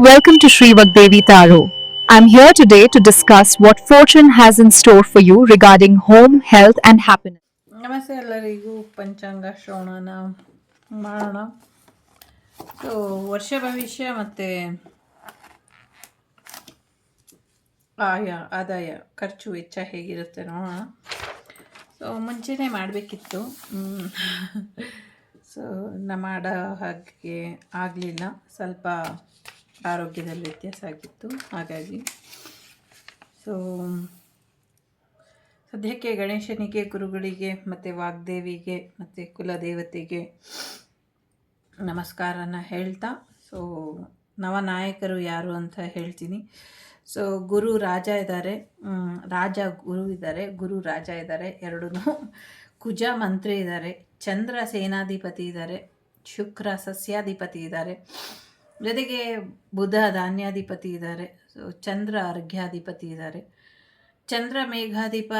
Welcome to Sri Vagdevi Taro. I'm here today to discuss what fortune has in store for you regarding home, health, and happiness. ನಮಸ್ತೆ ಎಲ್ಲರಿಗೂ ಪಂಚಾಂಗ ಶ್ರವಣನ ಮಾಡೋಣ. So ವರ್ಷ ಭವಿಷ್ಯ ಮತ್ತು ಆದಾಯ ಖರ್ಚು ವೆಚ್ಚ ಹೇಗಿರುತ್ತೆ ನೋಡೋಣ. ಸೊ ಮುಂಚೆನೇ ಮಾಡಬೇಕಿತ್ತು, ಸೊ ಮಾಡೋ ಹಾಗೆ ಆಗಲಿಲ್ಲ. ಸ್ವಲ್ಪ ಆರೋಗ್ಯದಲ್ಲಿ ವ್ಯತ್ಯಾಸ ಆಗಿತ್ತು, ಹಾಗಾಗಿ ಸೊ ಸದ್ಯಕ್ಕೆ ಗಣೇಶನಿಗೆ, ಗುರುಗಳಿಗೆ ಮತ್ತು ವಾಗ್ದೇವಿಗೆ ಮತ್ತು ಕುಲದೇವತೆಗೆ ನಮಸ್ಕಾರನ ಹೇಳ್ತಾ, ಸೊ ನವನಾಯಕರು ಯಾರು ಅಂತ ಹೇಳ್ತೀನಿ. ಸೊ ಗುರು ರಾಜ ಇದ್ದಾರೆ, ರಾಜ ಗುರು ಇದ್ದಾರೆ, ಗುರು ರಾಜ ಇದ್ದಾರೆ ಎರಡೂ. ಕುಜ ಮಂತ್ರಿ ಇದ್ದಾರೆ, ಚಂದ್ರ ಸೇನಾಧಿಪತಿ ಇದ್ದಾರೆ, ಶುಕ್ರ ಸಸ್ಯಾಧಿಪತಿ ಇದ್ದಾರೆ, ಜೊತೆಗೆ ಬುಧ ಧಾನ್ಯಾಧಿಪತಿ ಇದ್ದಾರೆ, ಸೊ ಚಂದ್ರ ಅರ್ಘ್ಯಾಧಿಪತಿ ಇದ್ದಾರೆ, ಚಂದ್ರ ಮೇಘಾಧಿಪ,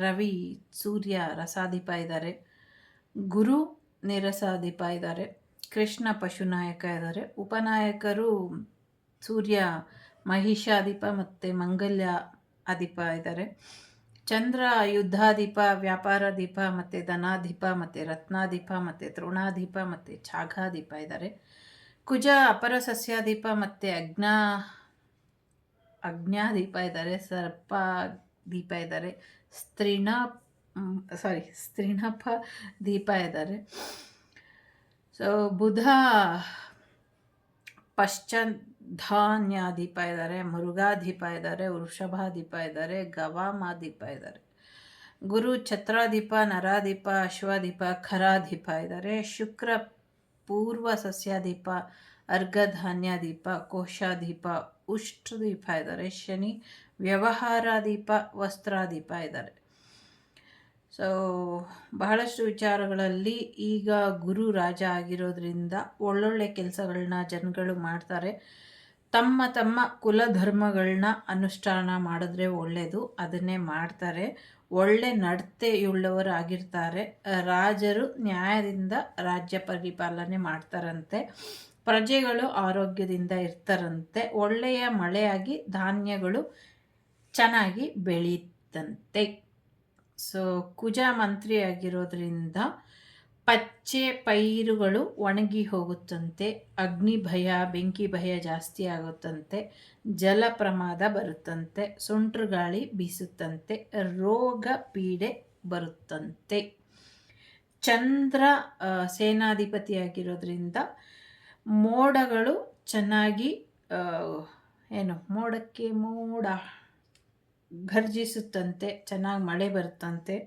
ರವಿ ಸೂರ್ಯ ರಸಾಧಿಪ ಇದ್ದಾರೆ, ಗುರು ನಿರಸಾಧಿಪ ಇದ್ದಾರೆ, ಕೃಷ್ಣ ಪಶುನಾಯಕ ಇದ್ದಾರೆ, ಉಪನಾಯಕರು ಸೂರ್ಯ ಮಹಿಷಾಧಿಪ ಮತ್ತು ಮಂಗಲ್ಯ ಅಧಿಪ ಇದ್ದಾರೆ, ಚಂದ್ರ ಯುದ್ಧಾಧಿಪ, ವ್ಯಾಪಾರಾಧಿಪ ಮತ್ತು ಧನಾಧಿಪ ಮತ್ತು ರತ್ನಾಧಿಪ ಮತ್ತು ತೃಣಾಧಿಪ ಮತ್ತು ಛಾಗಾಧಿಪ ಇದ್ದಾರೆ, ಕುಜ ಅಪರ ಸಸ್ಯಾಧಿಪ ಮತ್ತು ಅಗ್ನ್ಯಾದೀಪ ಇದ್ದಾರೆ, ಸರ್ಪ ದೀಪ ಇದ್ದಾರೆ, ಸ್ತ್ರೀಣಪ ದೀಪ ಇದ್ದಾರೆ. ಸೊ ಬುಧ ಪಶ್ಚಧಾನ್ಯಾದೀಪ ಇದ್ದಾರೆ, ಮೃಗಾದೀಪ ಇದ್ದಾರೆ, ವೃಷಭಾದೀಪ ಇದ್ದಾರೆ, ಗವಾಮಾದೀಪ ಇದ್ದಾರೆ, ಗುರು ಛತ್ರಾದೀಪ, ನರಾದೀಪ, ಅಶ್ವಾದೀಪ, ಖರಾದೀಪ ಇದ್ದಾರೆ, ಶುಕ್ರ ಪೂರ್ವ ಸಸ್ಯಾದೀಪ, ಅರ್ಘಧಾನ್ಯಾದೀಪ, ಕೋಶಾದೀಪ, ಉಷ್ಟ್ರದೀಪ ಇದ್ದಾರೆ, ಶನಿ ವ್ಯವಹಾರಾದೀಪ, ವಸ್ತ್ರಾದೀಪ ಇದ್ದಾರೆ. ಸೊ ಬಹಳಷ್ಟು ವಿಚಾರಗಳಲ್ಲಿ ಈಗ ಗುರು ರಾಜ ಆಗಿರೋದ್ರಿಂದ ಒಳ್ಳೊಳ್ಳೆ ಕೆಲಸಗಳನ್ನ ಜನಗಳು ಮಾಡ್ತಾರೆ. ತಮ್ಮ ತಮ್ಮ ಕುಲಧರ್ಮಗಳನ್ನ ಅನುಷ್ಠಾನ ಮಾಡಿದ್ರೆ ಒಳ್ಳೆಯದು, ಅದನ್ನೇ ಮಾಡ್ತಾರೆ. ಒಳ್ಳೆ ನಡತೆಯುಳ್ಳವರಾಗಿರ್ತಾರೆ. ರಾಜರು ನ್ಯಾಯದಿಂದ ರಾಜ್ಯ ಪರಿಪಾಲನೆ ಮಾಡ್ತಾರಂತೆ, ಪ್ರಜೆಗಳು ಆರೋಗ್ಯದಿಂದ ಇರ್ತಾರಂತೆ, ಒಳ್ಳೆಯ ಮಳೆಯಾಗಿ ಧಾನ್ಯಗಳು ಚೆನ್ನಾಗಿ ಬೆಳೀತಂತೆ. ಸೊ ಕುಜ ಮಂತ್ರಿ ಆಗಿರೋದ್ರಿಂದ ಪಚ್ಚೆ ಪೈರುಗಳು ಒಣಗಿ ಹೋಗುತ್ತಂತೆ, ಅಗ್ನಿ ಭಯ, ಬೆಂಕಿ ಭಯ ಜಾಸ್ತಿ ಆಗುತ್ತಂತೆ, ಜಲ ಪ್ರಮಾದ ಬರುತ್ತಂತೆ, ಸುಂಟ್ರು ಗಾಳಿ ಬೀಸುತ್ತಂತೆ, ರೋಗ ಪೀಡೆ ಬರುತ್ತಂತೆ. ಚಂದ್ರ ಸೇನಾಧಿಪತಿಯಾಗಿರೋದ್ರಿಂದ ಮೋಡಗಳು ಚೆನ್ನಾಗಿ ಮೋಡಕ್ಕೆ ಮೋಡ ಘರ್ಜಿಸುತ್ತಂತೆ, ಚೆನ್ನಾಗಿ ಮಳೆ ಬರುತ್ತಂತೆ,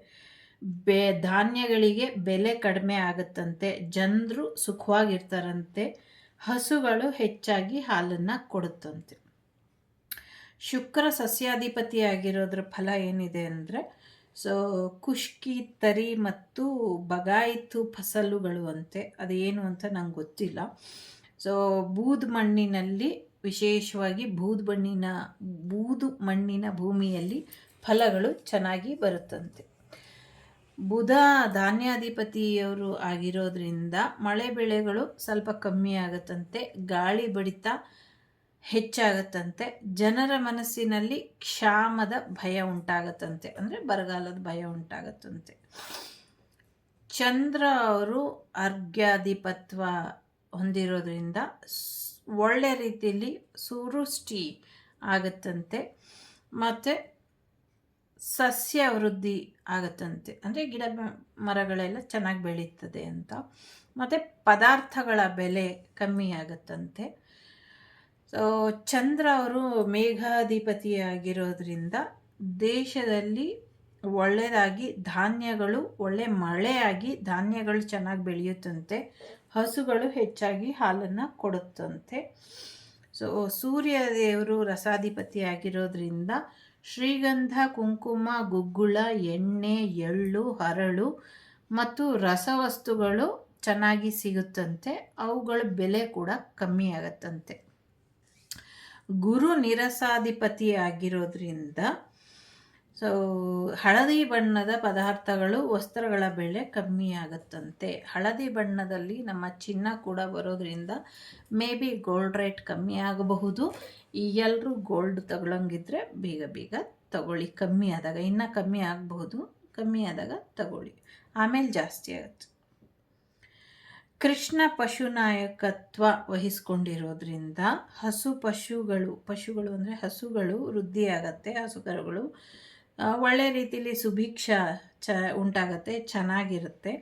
ಧಾನ್ಯಗಳಿಗೆ ಬೆಲೆ ಕಡಿಮೆ ಆಗುತ್ತಂತೆ, ಜನರು ಸುಖವಾಗಿರ್ತಾರಂತೆ, ಹಸುಗಳು ಹೆಚ್ಚಾಗಿ ಹಾಲನ್ನು ಕೊಡುತ್ತಂತೆ. ಶುಕ್ರ ಸಸ್ಯಾಧಿಪತಿ ಆಗಿರೋದ್ರ ಫಲ ಏನಿದೆ ಅಂದರೆ, ಸೊ ಕುಷ್ಕಿ, ತರಿ ಮತ್ತು ಬಗಾಯಿತು ಫಸಲುಗಳು ಅಂತೆ, ಅದೇನು ಅಂತ ನಂಗೆ ಗೊತ್ತಿಲ್ಲ. ಸೊ ಬೂದು ಮಣ್ಣಿನಲ್ಲಿ, ವಿಶೇಷವಾಗಿ ಬೂದು ಮಣ್ಣಿನ ಭೂಮಿಯಲ್ಲಿ ಫಲಗಳು ಚೆನ್ನಾಗಿ ಬರುತ್ತಂತೆ. ಬುಧ ಧಾನ್ಯಾಧಿಪತಿಯವರು ಆಗಿರೋದ್ರಿಂದ ಮಳೆ ಬೆಳೆಗಳು ಸ್ವಲ್ಪ ಕಮ್ಮಿ ಆಗುತ್ತಂತೆ, ಗಾಳಿ ಬಡಿತ ಹೆಚ್ಚಾಗತ್ತಂತೆ, ಜನರ ಮನಸ್ಸಿನಲ್ಲಿ ಕ್ಷಾಮದ ಭಯ ಉಂಟಾಗತ್ತಂತೆ, ಅಂದರೆ ಬರಗಾಲದ ಭಯ ಉಂಟಾಗತ್ತಂತೆ. ಚಂದ್ರ ಅವರು ಅರ್ಘ್ಯಾಧಿಪತ್ವ ಹೊಂದಿರೋದ್ರಿಂದ ಒಳ್ಳೆ ರೀತಿಯಲ್ಲಿ ಸುವೃಷ್ಟಿ ಆಗುತ್ತಂತೆ, ಮತ್ತು ಸಸ್ಯ ವೃದ್ಧಿ ಆಗುತ್ತಂತೆ, ಅಂದರೆ ಗಿಡ ಮರಗಳೆಲ್ಲ ಚೆನ್ನಾಗಿ ಬೆಳೀತದೆ ಅಂತ, ಮತ್ತು ಪದಾರ್ಥಗಳ ಬೆಲೆ ಕಮ್ಮಿ ಆಗುತ್ತಂತೆ. ಸೊ ಚಂದ್ರ ಅವರು ಮೇಘಾಧಿಪತಿಯಾಗಿರೋದ್ರಿಂದ ದೇಶದಲ್ಲಿ ಒಳ್ಳೆಯದಾಗಿ ಧಾನ್ಯಗಳು, ಒಳ್ಳೆ ಮಳೆಯಾಗಿ ಧಾನ್ಯಗಳು ಚೆನ್ನಾಗಿ ಬೆಳೆಯುತ್ತಂತೆ, ಹಸುಗಳು ಹೆಚ್ಚಾಗಿ ಹಾಲನ್ನು ಕೊಡುತ್ತಂತೆ. ಸೊ ಸೂರ್ಯದೇವರು ರಸಾಧಿಪತಿ ಆಗಿರೋದ್ರಿಂದ ಶ್ರೀಗಂಧ, ಕುಂಕುಮ, ಗುಗ್ಗುಳ, ಎಣ್ಣೆ, ಎಳ್ಳು, ಹರಳು ಮತ್ತು ರಸವಸ್ತುಗಳು ಚೆನ್ನಾಗಿ ಸಿಗುತ್ತಂತೆ, ಅವುಗಳ ಬೆಲೆ ಕೂಡ ಕಮ್ಮಿ ಆಗುತ್ತಂತೆ. ಗುರು ನಿರಸಾಧಿಪತಿ ಆಗಿರೋದ್ರಿಂದ ಸೊ ಹಳದಿ ಬಣ್ಣದ ಪದಾರ್ಥಗಳು, ವಸ್ತ್ರಗಳ ಬೆಲೆ ಕಮ್ಮಿ ಆಗುತ್ತಂತೆ. ಹಳದಿ ಬಣ್ಣದಲ್ಲಿ ನಮ್ಮ ಚಿನ್ನ ಕೂಡ ಬರೋದ್ರಿಂದ ಮೇ ಬಿ ಗೋಲ್ಡ್ ರೇಟ್ ಕಮ್ಮಿ ಆಗಬಹುದು. ಎಲ್ಲರೂ ಗೋಲ್ಡ್ ತಗೊಳ್ಳಂಗಿದ್ರೆ ಬೇಗ ಬೇಗ ತಗೊಳ್ಳಿ. ಕಮ್ಮಿ ಆದಾಗ, ಇನ್ನೂ ಕಮ್ಮಿ ಆಗಬಹುದು, ಕಮ್ಮಿ ಆದಾಗ ತಗೊಳ್ಳಿ, ಆಮೇಲೆ ಜಾಸ್ತಿ ಆಗುತ್ತೆ. ಕೃಷ್ಣ ಪಶುನಾಯಕತ್ವ ವಹಿಸ್ಕೊಂಡಿರೋದ್ರಿಂದ ಪಶುಗಳು ಅಂದರೆ ಹಸುಗಳು ವೃದ್ಧಿಯಾಗತ್ತೆ. ಹಸುಕರುಗಳು ಒಳ್ಳೆ ರೀತಿಯಲ್ಲಿ ಸುಭಿಕ್ಷ ಉಂಟಾಗತ್ತೆ, ಚೆನ್ನಾಗಿರುತ್ತೆ.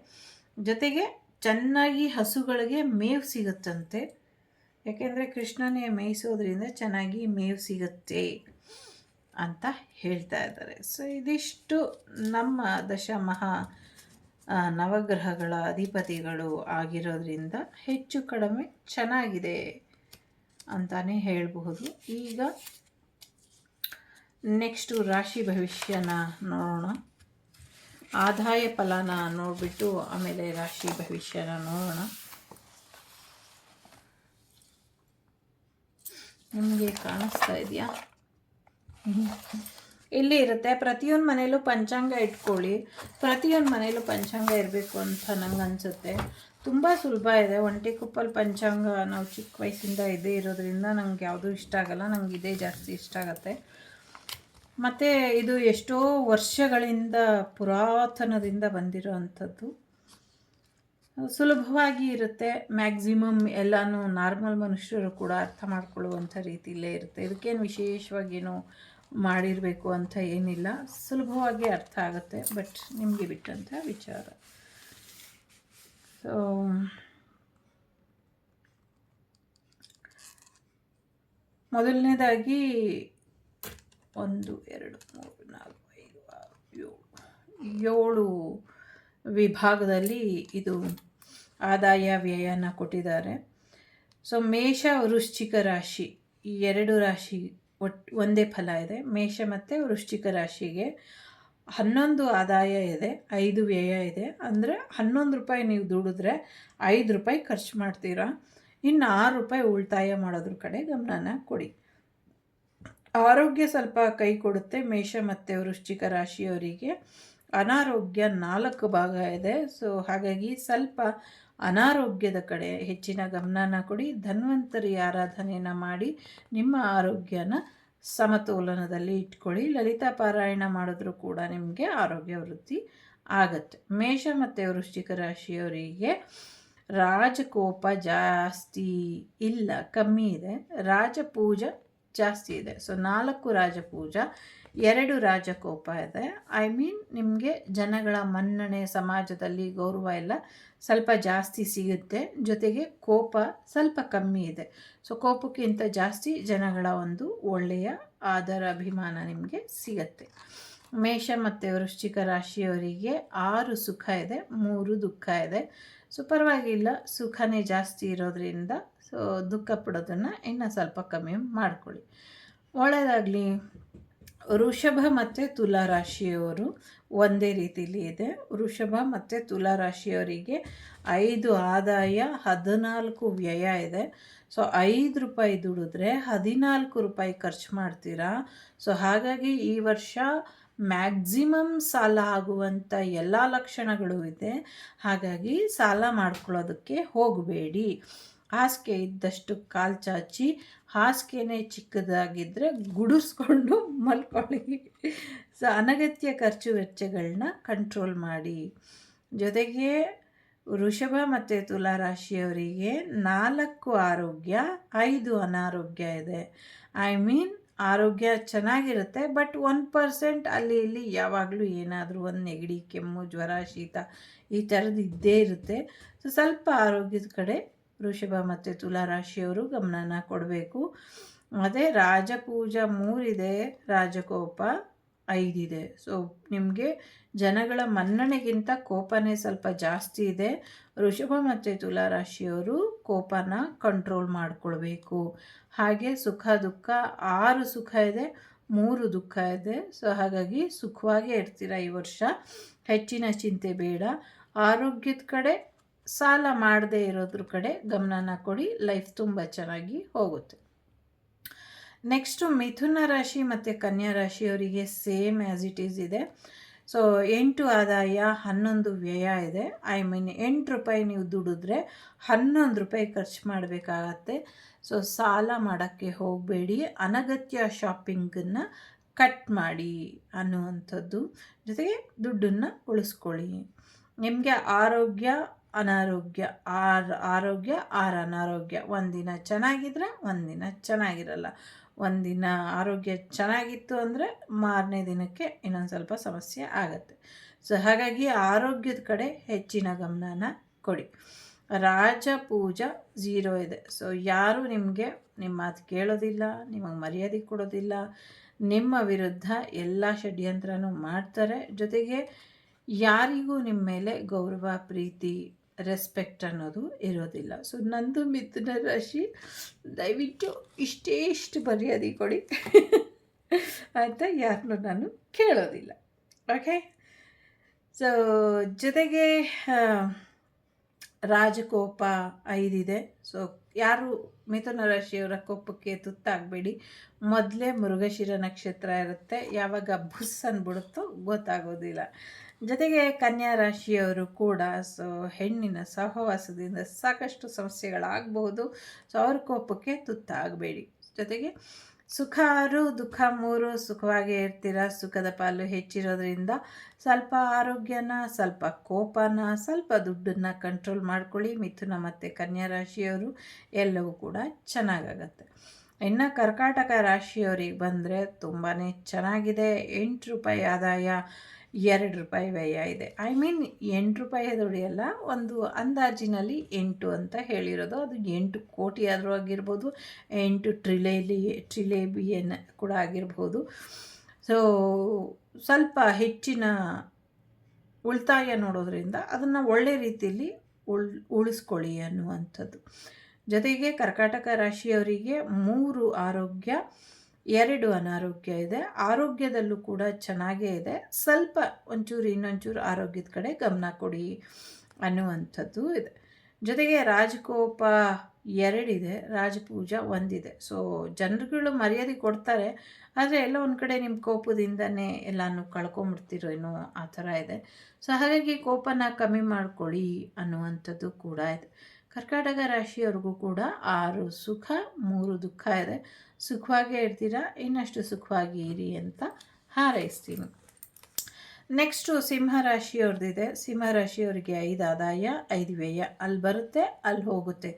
ಜೊತೆಗೆ ಚೆನ್ನಾಗಿ ಹಸುಗಳಿಗೆ ಮೇವು ಸಿಗುತ್ತಂತೆ. ಯಾಕೆಂದರೆ ಕೃಷ್ಣನೇ ಮೇಯಿಸೋದ್ರಿಂದ ಚೆನ್ನಾಗಿ ಮೇವು ಸಿಗುತ್ತೆ ಅಂತ ಹೇಳ್ತಾ ಇದ್ದಾರೆ. ಸೊ ಇದಿಷ್ಟು ನಮ್ಮ ನವಗ್ರಹಗಳ ಅಧಿಪತಿಗಳು ಆಗಿರೋದ್ರಿಂದ ಹೆಚ್ಚು ಕಡಿಮೆ ಚೆನ್ನಾಗಿದೆ ಅಂತಾನೆ ಹೇಳಬಹುದು. ಈಗ ನೆಕ್ಸ್ಟು ರಾಶಿ ಭವಿಷ್ಯನ ನೋಡೋಣ. ಆದಾಯ ಫಲನ ನೋಡಿಬಿಟ್ಟು ಆಮೇಲೆ ರಾಶಿ ಭವಿಷ್ಯನ ನೋಡೋಣ. ನಿಮಗೆ ಕಾಣಿಸ್ತಾ ಇದೆಯಾ? ಇಲ್ಲಿ ಇರುತ್ತೆ. ಪ್ರತಿಯೊಂದು ಮನೇಲೂ ಪಂಚಾಂಗ ಇಟ್ಕೊಳ್ಳಿ. ಪ್ರತಿಯೊಂದು ಮನೇಲೂ ಪಂಚಾಂಗ ಇರಬೇಕು ಅಂತ ನಂಗೆ ಅನಿಸುತ್ತೆ. ತುಂಬ ಸುಲಭ ಇದೆ. ಒಂಟಿಕೊಪ್ಪಲು ಪಂಚಾಂಗ ನಾವು ಚಿಕ್ಕ ವಯಸ್ಸಿಂದ ಇದೇ ಇರೋದ್ರಿಂದ ನಂಗೆ ಯಾವುದೂ ಇಷ್ಟ ಆಗಲ್ಲ. ನಂಗೆ ಇದೇ ಜಾಸ್ತಿ ಇಷ್ಟ ಆಗುತ್ತೆ. ಮತ್ತು ಇದು ಎಷ್ಟೋ ವರ್ಷಗಳಿಂದ ಪುರಾತನದಿಂದ ಬಂದಿರೋ ಅಂಥದ್ದು. ಸುಲಭವಾಗಿ ಇರುತ್ತೆ. ಮ್ಯಾಕ್ಸಿಮಮ್ ಎಲ್ಲನೂ ನಾರ್ಮಲ್ ಮನುಷ್ಯರು ಕೂಡ ಅರ್ಥ ಮಾಡ್ಕೊಳ್ಳುವಂಥ ರೀತಿಯಲ್ಲೇ ಇರುತ್ತೆ. ಇದಕ್ಕೇನು ವಿಶೇಷವಾಗೇನು ಮಾಡಿರಬೇಕು ಅಂತ ಏನಿಲ್ಲ. ಸುಲಭವಾಗಿ ಅರ್ಥ ಆಗುತ್ತೆ. ಬಟ್ ನಿಮಗೆ ಬಿಟ್ಟಂಥ ವಿಚಾರ. ಸೊ ಮೊದಲನೇದಾಗಿ 1 2 3 4 5 6 7 ವಿಭಾಗದಲ್ಲಿ ಇದು ಆದಾಯ ವ್ಯಯನ ಕೊಟ್ಟಿದ್ದಾರೆ. ಸೊ ಮೇಷ ವೃಶ್ಚಿಕ ರಾಶಿ ಈ 2 ರಾಶಿ ಒಂದೇ ಫಲ ಇದೆ. ಮೇಷ ಮತ್ತು ವೃಶ್ಚಿಕ ರಾಶಿಗೆ 11 ಆದಾಯ ಇದೆ, 5 ವ್ಯಯ ಇದೆ. ಅಂದರೆ 11 ರೂಪಾಯಿ ನೀವು ದುಡಿದ್ರೆ 5 ರೂಪಾಯಿ ಖರ್ಚು ಮಾಡ್ತೀರಾ. ಇನ್ನು 6 ರೂಪಾಯಿ ಉಳಿತಾಯ ಮಾಡೋದ್ರ ಕಡೆ ಗಮನನ ಕೊಡಿ. ಆರೋಗ್ಯ ಸ್ವಲ್ಪ ಕೈ ಕೊಡುತ್ತೆ. ಮೇಷ ಮತ್ತು ವೃಶ್ಚಿಕ ರಾಶಿಯವರಿಗೆ ಅನಾರೋಗ್ಯ 4 ಭಾಗ ಇದೆ. ಸೊ ಹಾಗಾಗಿ ಸ್ವಲ್ಪ ಅನಾರೋಗ್ಯದ ಕಡೆ ಹೆಚ್ಚಿನ ಗಮನನ ಕೊಡಿ. ಧನ್ವಂತರಿ ಆರಾಧನೆಯನ್ನು ಮಾಡಿ ನಿಮ್ಮ ಆರೋಗ್ಯನ ಸಮತೋಲನದಲ್ಲಿ ಇಟ್ಕೊಳ್ಳಿ. ಲಲಿತಾ ಪಾರಾಯಣ ಮಾಡಿದ್ರೂ ಕೂಡ ನಿಮಗೆ ಆರೋಗ್ಯ ವೃದ್ಧಿ ಆಗತ್ತೆ. ಮೇಷ ಮತ್ತು ವೃಶ್ಚಿಕ ರಾಶಿಯವರಿಗೆ ರಾಜಕೋಪ ಜಾಸ್ತಿ ಇಲ್ಲ, ಕಮ್ಮಿ ಇದೆ. ರಾಜಪೂಜ ಜಾಸ್ತಿ ಇದೆ. ಸೊ 4 ರಾಜಪೂಜಾ, 2 ರಾಜಕೋಪ ಇದೆ. ನಿಮಗೆ ಜನಗಳ ಮನ್ನಣೆ, ಸಮಾಜದಲ್ಲಿ ಗೌರವ ಎಲ್ಲ ಸ್ವಲ್ಪ ಜಾಸ್ತಿ ಸಿಗುತ್ತೆ. ಜೊತೆಗೆ ಕೋಪ ಸ್ವಲ್ಪ ಕಮ್ಮಿ ಇದೆ. ಸೊ ಕೋಪಕ್ಕಿಂತ ಜಾಸ್ತಿ ಜನಗಳ ಒಂದು ಒಳ್ಳೆಯ ಆದರ ಅಭಿಮಾನ ನಿಮಗೆ ಸಿಗತ್ತೆ. ಮೇಷ ಮತ್ತು ವೃಶ್ಚಿಕ ರಾಶಿಯವರಿಗೆ 6 ಸುಖ ಇದೆ, 3 ದುಃಖ ಇದೆ. ಸೊ ಪರವಾಗಿಲ್ಲ, ಸುಖನೇ ಜಾಸ್ತಿ ಇರೋದ್ರಿಂದ ಸೊ ದುಃಖ ಪಡೋದನ್ನು ಇನ್ನು ಸ್ವಲ್ಪ ಕಮ್ಮಿ ಮಾಡ್ಕೊಳ್ಳಿ, ಒಳ್ಳೆಯದಾಗಲಿ. ವೃಷಭ ಮತ್ತು ತುಲಾ ರಾಶಿಯವರು ಒಂದೇ ರೀತಿಯಲ್ಲಿ ಇದೆ. ವೃಷಭ ಮತ್ತು ತುಲಾ ರಾಶಿಯವರಿಗೆ 5 ಆದಾಯ, 14 ವ್ಯಯ ಇದೆ. ಸೊ 5 ರೂಪಾಯಿ ದುಡಿದ್ರೆ 14 ರೂಪಾಯಿ ಖರ್ಚು ಮಾಡ್ತೀರಾ. ಸೊ ಹಾಗಾಗಿ ಈ ವರ್ಷ ಮ್ಯಾಕ್ಸಿಮಮ್ ಸಾಲ ಆಗುವಂಥ ಎಲ್ಲ ಲಕ್ಷಣಗಳು ಇದೆ. ಹಾಗಾಗಿ ಸಾಲ ಮಾಡ್ಕೊಳ್ಳೋದಕ್ಕೆ ಹೋಗಬೇಡಿ. ಹಾಸಿಗೆ ಇದ್ದಷ್ಟು ಕಾಲು ಚಾಚಿ, ಹಾಸಿಗೆನೇ ಚಿಕ್ಕದಾಗಿದ್ದರೆ ಗುಡಿಸ್ಕೊಂಡು ಮಲ್ಕೊಳ್ಳಿ. ಸೊ ಅನಗತ್ಯ ಖರ್ಚು ವೆಚ್ಚಗಳನ್ನ ಕಂಟ್ರೋಲ್ ಮಾಡಿ. ಜೊತೆಗೆ ವೃಷಭ ಮತ್ತು ತುಲಾ ರಾಶಿಯವರಿಗೆ 4 ಆರೋಗ್ಯ, 5 ಅನಾರೋಗ್ಯ ಇದೆ. ಆರೋಗ್ಯ ಚೆನ್ನಾಗಿರುತ್ತೆ. ಬಟ್ 1% ಅಲ್ಲಿ ಇಲ್ಲಿ ಯಾವಾಗಲೂ ಏನಾದರೂ ಒಂದು ನೆಗಡಿ, ಕೆಮ್ಮು, ಜ್ವರ, ಶೀತ ಈ ಥರದ್ದು ಇದ್ದೇ ಇರುತ್ತೆ. ಸೊ ಸ್ವಲ್ಪ ಆರೋಗ್ಯದ ಕಡೆ ವೃಷಭ ಮತ್ತು ತುಲಾ ರಾಶಿಯವರು ಗಮನನ ಕೊಡಬೇಕು. ಅದೇ ರಾಜಪೂಜಾ 3 ಇದೆ, ರಾಜಕೋಪ 5 ಇದೆ. ಸೊ ನಿಮಗೆ ಜನಗಳ ಮನ್ನಣೆಗಿಂತ ಕೋಪನೇ ಸ್ವಲ್ಪ ಜಾಸ್ತಿ ಇದೆ. ವೃಷಭ ಮತ್ತು ತುಲಾ ರಾಶಿಯವರು ಕೋಪನ ಕಂಟ್ರೋಲ್ ಮಾಡಿಕೊಳ್ಬೇಕು. ಹಾಗೆ ಸುಖ ದುಃಖ 6 ಸುಖ ಇದೆ, 3 ದುಃಖ ಇದೆ. ಸೊ ಹಾಗಾಗಿ ಸುಖವಾಗೇ ಇರ್ತೀರ ಈ ವರ್ಷ. ಹೆಚ್ಚಿನ ಚಿಂತೆ ಬೇಡ. ಆರೋಗ್ಯದ ಕಡೆ, ಸಾಲ ಮಾಡದೇ ಇರೋದ್ರ ಕಡೆ ಗಮನನ ಕೊಡಿ. ಲೈಫ್ ತುಂಬ ಚೆನ್ನಾಗಿ ಹೋಗುತ್ತೆ. ನೆಕ್ಸ್ಟು ಮಿಥುನ ರಾಶಿ ಮತ್ತು ಕನ್ಯಾ ರಾಶಿಯವರಿಗೆ ಸೇಮ್ ಆ್ಯಸ್ ಇಟ್ ಈಸ್ ಇದೆ. ಸೊ 8 ಆದಾಯ 11 ವ್ಯಯ ಇದೆ. ಐ ಮೀನ್ 8 ರೂಪಾಯಿ ನೀವು ದುಡಿದ್ರೆ 11 ರೂಪಾಯಿ ಖರ್ಚು ಮಾಡಬೇಕಾಗತ್ತೆ. ಸೊ ಸಾಲ ಮಾಡೋಕ್ಕೆ ಹೋಗಬೇಡಿ, ಅನಗತ್ಯ ಶಾಪಿಂಗನ್ನು ಕಟ್ ಮಾಡಿ ಅನ್ನುವಂಥದ್ದು. ಜೊತೆಗೆ ದುಡ್ಡನ್ನು ಉಳಿಸ್ಕೊಳ್ಳಿ. ನಿಮಗೆ ಆರೋಗ್ಯ ಅನಾರೋಗ್ಯ, ಆರೋಗ್ಯ ಅನಾರೋಗ್ಯ, ಒಂದಿನ ಚೆನ್ನಾಗಿದ್ರೆ ಒಂದಿನ ಚೆನ್ನಾಗಿರಲ್ಲ. ಒಂದಿನ ಆರೋಗ್ಯ ಚೆನ್ನಾಗಿತ್ತು ಅಂದರೆ ಮಾರನೇ ದಿನಕ್ಕೆ ಇನ್ನೊಂದು ಸ್ವಲ್ಪ ಸಮಸ್ಯೆ ಆಗುತ್ತೆ. ಸೊ ಹಾಗಾಗಿ ಆರೋಗ್ಯದ ಕಡೆ ಹೆಚ್ಚಿನ ಗಮನನ ಕೊಡಿ. ರಾಜಪೂಜಾ 0 ಇದೆ. ಸೊ ಯಾರು ನಿಮ್ಮ ಮಾತು ಕೇಳೋದಿಲ್ಲ, ನಿಮಗೆ ಮರ್ಯಾದೆ ಕೊಡೋದಿಲ್ಲ, ನಿಮ್ಮ ವಿರುದ್ಧ ಎಲ್ಲ ಷಡ್ಯಂತ್ರನೂ ಮಾಡ್ತಾರೆ. ಜೊತೆಗೆ ಯಾರಿಗೂ ನಿಮ್ಮ ಮೇಲೆ ಗೌರವ, ಪ್ರೀತಿ, ರೆಸ್ಪೆಕ್ಟ್ ಅನ್ನೋದು ಇರೋದಿಲ್ಲ. ಸೊ ನಂದು ಮಿಥುನ ರಾಶಿ, ದಯವಿಟ್ಟು ಇಷ್ಟು ಮರ್ಯಾದೆ ಕೊಡಿ ಅಂತ ಯಾರನ್ನೂ ನಾನು ಕೇಳೋದಿಲ್ಲ. ಓಕೆ. ಸೊ ಜೊತೆಗೆ ರಾಜಕೋಪ 5 ಇದೆ. ಸೊ ಯಾರು ಮಿಥುನ ರಾಶಿಯವರ ಕೋಪಕ್ಕೆ ತುತ್ತಾಗಬೇಡಿ. ಮೊದಲೇ ಮೃಗಶಿರ ನಕ್ಷತ್ರ ಇರುತ್ತೆ, ಯಾವಾಗ ಬುಸ್ ಅಂದ್ಬಿಡುತ್ತೋ ಗೊತ್ತಾಗೋದಿಲ್ಲ. ಜೊತೆಗೆ ಕನ್ಯಾ ರಾಶಿಯವರು ಕೂಡ ಸೊ ಹೆಣ್ಣಿನ ಸಹವಾಸದಿಂದ ಸಾಕಷ್ಟು ಸಮಸ್ಯೆಗಳಾಗಬಹುದು. ಸೊ ಅವ್ರ ಕೋಪಕ್ಕೆ ತುತ್ತಾಗಬೇಡಿ. ಜೊತೆಗೆ ಸುಖ 6 ದುಃಖ 3, ಸುಖವಾಗೇ ಇರ್ತೀರ. ಸುಖದ ಪಾಲು ಹೆಚ್ಚಿರೋದ್ರಿಂದ ಸ್ವಲ್ಪ ಆರೋಗ್ಯನ, ಸ್ವಲ್ಪ ಕೋಪನ, ಸ್ವಲ್ಪ ದುಡ್ಡನ್ನು ಕಂಟ್ರೋಲ್ ಮಾಡ್ಕೊಳ್ಳಿ. ಮಿಥುನ ಮತ್ತು ಕನ್ಯಾ ರಾಶಿಯವರು ಎಲ್ಲವೂ ಕೂಡ ಚೆನ್ನಾಗಾಗತ್ತೆ. ಇನ್ನು ಕರ್ಕಾಟಕ ರಾಶಿಯವರಿಗೆ ಬಂದರೆ ತುಂಬಾ ಚೆನ್ನಾಗಿದೆ. 8 ರೂಪಾಯಿ ಆದಾಯ, 2 ರೂಪಾಯಿ ವ್ಯಯ ಇದೆ. ಐ ಮೀನ್ 8 ರೂಪಾಯಿ ದುಡಿಯಲ್ಲ, ಒಂದು ಅಂದಾಜಿನಲ್ಲಿ 8 ಅಂತ ಹೇಳಿರೋದು. ಅದು 8 ಕೋಟಿ ಆದರೂ ಆಗಿರ್ಬೋದು, 8 ಟ್ರಿಲಿಯನ್ ಕೂಡ ಆಗಿರ್ಬೋದು. ಸೊ ಸ್ವಲ್ಪ ಹೆಚ್ಚಿನ ಉಳಿತಾಯ ನೋಡೋದ್ರಿಂದ ಅದನ್ನು ಒಳ್ಳೆ ರೀತಿಯಲ್ಲಿ ಉಳಿಸ್ಕೊಳ್ಳಿ ಅನ್ನುವಂಥದ್ದು. ಜೊತೆಗೆ ಕರ್ಕಾಟಕ ರಾಶಿಯವರಿಗೆ 3 ಆರೋಗ್ಯ, 2 ಅನಾರೋಗ್ಯ ಇದೆ. ಆರೋಗ್ಯದಲ್ಲೂ ಕೂಡ ಚೆನ್ನಾಗೇ ಇದೆ. ಸ್ವಲ್ಪ ಇನ್ನೊಂಚೂರು ಆರೋಗ್ಯದ ಕಡೆ ಗಮನ ಕೊಡಿ ಅನ್ನುವಂಥದ್ದು ಇದೆ. ಜೊತೆಗೆ ರಾಜಕೋಪ 2 ಇದೆ, ರಾಜಪೂಜಾ 1 ಇದೆ. ಸೊ ಜನರುಗಳು ಮರ್ಯಾದೆ ಕೊಡ್ತಾರೆ, ಆದರೆ ಎಲ್ಲ ಒಂದು ಕಡೆ ನಿಮ್ಮ ಕೋಪದಿಂದನೇ ಎಲ್ಲನೂ ಕಳ್ಕೊಂಬಿಡ್ತಿರೋನೋ ಆ ಥರ ಇದೆ. ಸೊ ಹಾಗಾಗಿ ಕೋಪನ ಕಮ್ಮಿ ಮಾಡ್ಕೊಳ್ಳಿ ಅನ್ನುವಂಥದ್ದು ಕೂಡ ಇದೆ. ಕರ್ಕಾಟಕ ರಾಶಿಯವ್ರಿಗೂ ಕೂಡ 6 ಸುಖ 3 ದುಃಖ ಇದೆ. ಸುಖವಾಗೇ ಇರ್ತೀರಾ, ಇನ್ನಷ್ಟು ಸುಖವಾಗಿ ಇರಿ ಅಂತ ಹಾರೈಸ್ತೀನಿ. ನೆಕ್ಸ್ಟು ಸಿಂಹರಾಶಿಯವ್ರದ್ದಿದೆ. ಸಿಂಹರಾಶಿಯವರಿಗೆ 5 ಆದಾಯ 5 ವ್ಯಯ, ಅಲ್ಲಿ ಬರುತ್ತೆ ಅಲ್ಲಿ ಹೋಗುತ್ತೆ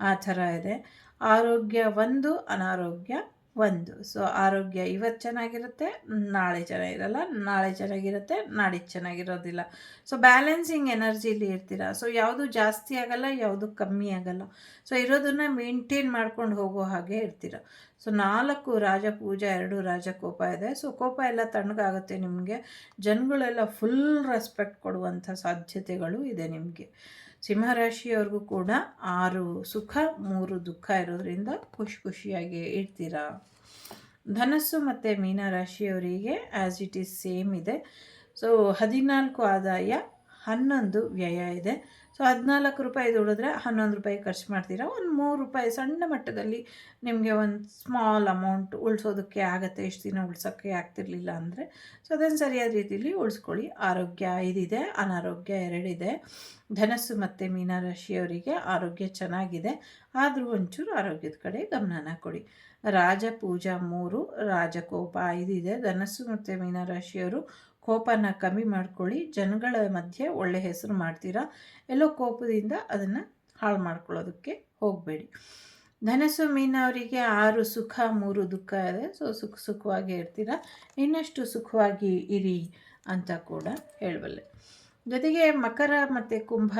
ಆ ಥರ ಇದೆ. ಆರೋಗ್ಯ 1, ಅನಾರೋಗ್ಯ 1. ಸೊ ಆರೋಗ್ಯ ಇವತ್ತು ಚೆನ್ನಾಗಿರುತ್ತೆ, ನಾಳೆ ಚೆನ್ನಾಗಿರಲ್ಲ, ನಾಳೆ ಚೆನ್ನಾಗಿರುತ್ತೆ, ನಾಡಿದ್ದು ಚೆನ್ನಾಗಿರೋದಿಲ್ಲ. ಸೊ ಬ್ಯಾಲೆನ್ಸಿಂಗ್ ಎನರ್ಜಿಲಿ ಇರ್ತೀರ. ಸೊ ಯಾವುದು ಜಾಸ್ತಿ ಆಗಲ್ಲ, ಯಾವುದು ಕಮ್ಮಿ ಆಗಲ್ಲ. ಸೊ ಇರೋದನ್ನು ಮೇಂಟೈನ್ ಮಾಡ್ಕೊಂಡು ಹೋಗೋ ಹಾಗೆ ಇರ್ತೀರ. ಸೊ 4 ರಾಜಪೂಜಾ, 2 ರಾಜಕೋಪ ಇದೆ. ಸೊ ಕೋಪ ಎಲ್ಲ ತಣ್ಣಗಾಗುತ್ತೆ ನಿಮಗೆ. ಜನಗಳೆಲ್ಲ ಫುಲ್ ರೆಸ್ಪೆಕ್ಟ್ ಕೊಡುವಂಥ ಸಾಧ್ಯತೆಗಳು ಇದೆ ನಿಮಗೆ. ಸಿಂಹರಾಶಿಯವ್ರಿಗೂ ಕೂಡ 6 ಸುಖ 3 ದುಃಖ ಇರೋದ್ರಿಂದ ಖುಷಿಯಾಗಿ ಇರ್ತೀರ. ಧನಸ್ಸು ಮತ್ತು ಮೀನರಾಶಿಯವರಿಗೆ ಆ್ಯಸ್ ಇಟ್ ಈಸ್ ಸೇಮ್ ಇದೆ. ಸೊ 14 ಆದಾಯ 11 ವ್ಯಯ ಇದೆ. ಸೊ 14 ರೂಪಾಯಿ ದುಡಿದ್ರೆ 11 ರೂಪಾಯಿ ಖರ್ಚು ಮಾಡ್ತೀರಾ. ಒಂದು 3 ರೂಪಾಯಿ ಸಣ್ಣ ಮಟ್ಟದಲ್ಲಿ ನಿಮಗೆ ಒಂದು ಸ್ಮಾಲ್ ಅಮೌಂಟ್ ಉಳಿಸೋದಕ್ಕೆ ಆಗುತ್ತೆ. ಎಷ್ಟು ದಿನ ಉಳ್ಸೋಕ್ಕೆ ಆಗ್ತಿರ್ಲಿಲ್ಲ ಅಂದರೆ ಸೊ ಅದನ್ನು ಸರಿಯಾದ ರೀತಿಯಲ್ಲಿ ಉಳಿಸ್ಕೊಳ್ಳಿ. ಆರೋಗ್ಯ 5 ಇದೆ, ಅನಾರೋಗ್ಯ 2 ಇದೆ. ಧನಸ್ಸು ಮತ್ತು ಮೀನರಾಶಿಯವರಿಗೆ ಆರೋಗ್ಯ ಚೆನ್ನಾಗಿದೆ, ಆದರೂ ಒಂಚೂರು ಆರೋಗ್ಯದ ಕಡೆ ಗಮನನ ಕೊಡಿ. ರಾಜಪೂಜಾ 3, ರಾಜಕೋಪ 5 ಇದೆ. ಧನಸ್ಸು ಮತ್ತು ಮೀನರಾಶಿಯವರು ಕೋಪನ ಕಮ್ಮಿ ಮಾಡ್ಕೊಳ್ಳಿ. ಜನಗಳ ಮಧ್ಯೆ ಒಳ್ಳೆ ಹೆಸರು ಮಾಡ್ತೀರಾ. ಎಲ್ಲೋ ಕೋಪದಿಂದ ಅದನ್ನು ಹಾಳು ಮಾಡ್ಕೊಳ್ಳೋದಕ್ಕೆ ಹೋಗಬೇಡಿ. ಧನಸ್ಸು ಮೀನವರಿಗೆ 6 ಸುಖ 3 ದುಃಖ ಇದೆ. ಸೊ ಸುಖವಾಗಿ ಇರ್ತೀರ, ಇನ್ನಷ್ಟು ಸುಖವಾಗಿ ಇರಿ ಅಂತ ಕೂಡ ಹೇಳಬಲ್ಲೆ. ಜೊತೆಗೆ ಮಕರ ಮತ್ತು ಕುಂಭ